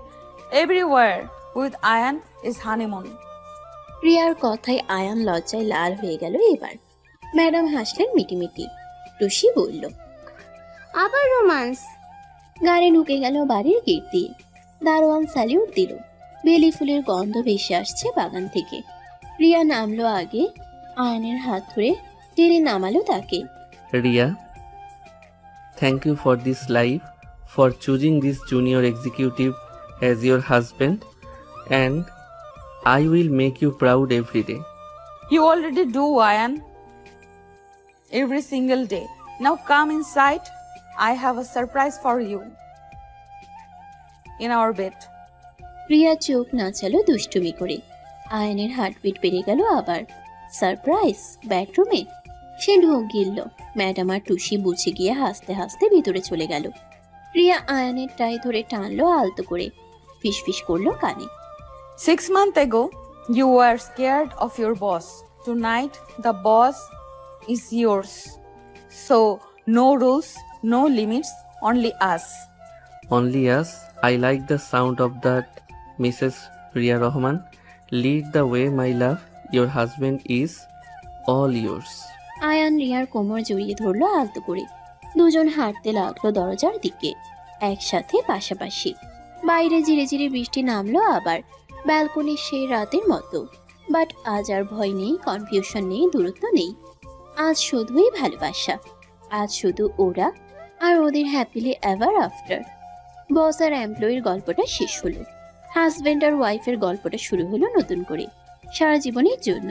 everywhere with Ayaan is honeymoon. রিয়ার কথায় আয়ান লজ্জায় লাল হয়ে গেল এবার। ম্যাডাম হাসলেন মিটিমিটি। টুসি বলল, আবার রোম্যান্স? গাড়ি ঢুকে গেল বাড়ির গেট দিয়ে। দারোয়ান স্যালিউট দিল। বেলি ফুলের গন্ধ ভেসে আসছে বাগান থেকে। রিয়া নামলো আগে। আয়ানের হাত ধরে টেনে নামালো তাকে। Ria, thank you for this life, for choosing this junior executive as your husband, and I will make you proud every day. You already do, Ayan. every single day. Now come inside. I have a surprise for you. In our bed. প্রিয়া চোখ নাচালো দুষ্টুমি করে। আয়নের heartbeat বেড়ে গেল আবার। Surprise বেডরুমে? সে ঢোক গিলল। Madam আর টুসি বুঝে গিয়ে হাসতে হাসতে ভিতরে চলে গেল। প্রিয়া আয়নের টাই ধরে টানলো আলতো করে, ফিসফিস করলো কানে। 6 months ago, you were scared of your boss. Tonight, the boss is yours. So, no rules, no limits, only us. Only us. I like the sound of that, Mrs. Priya Rahman. Lead the way, my love. Your husband is all yours. Ayaan রিয়ার কোমর জড়িয়ে ধরলো আলতো করে। দুজন হাঁটতে লাগলো দরজার দিকে, একসাথে পাশাপাশি। বাইরে ধীরে ধীরে বৃষ্টি নামলো আবার, ব্যালকনির সেই রাতের মতো। বাট আজ আর ভয় নেই, কনফিউশন নেই, দূরত্ব নেই। আজ শুধুই ভালোবাসা। আজ শুধু ওরা আর ওদের হ্যাপিলি এভার আফটার। বস আর এমপ্লয়ির গল্পটা শেষ হলো, হাজবেন্ড আর ওয়াইফের গল্পটা শুরু হলো নতুন করে, সারা জীবনের জন্য।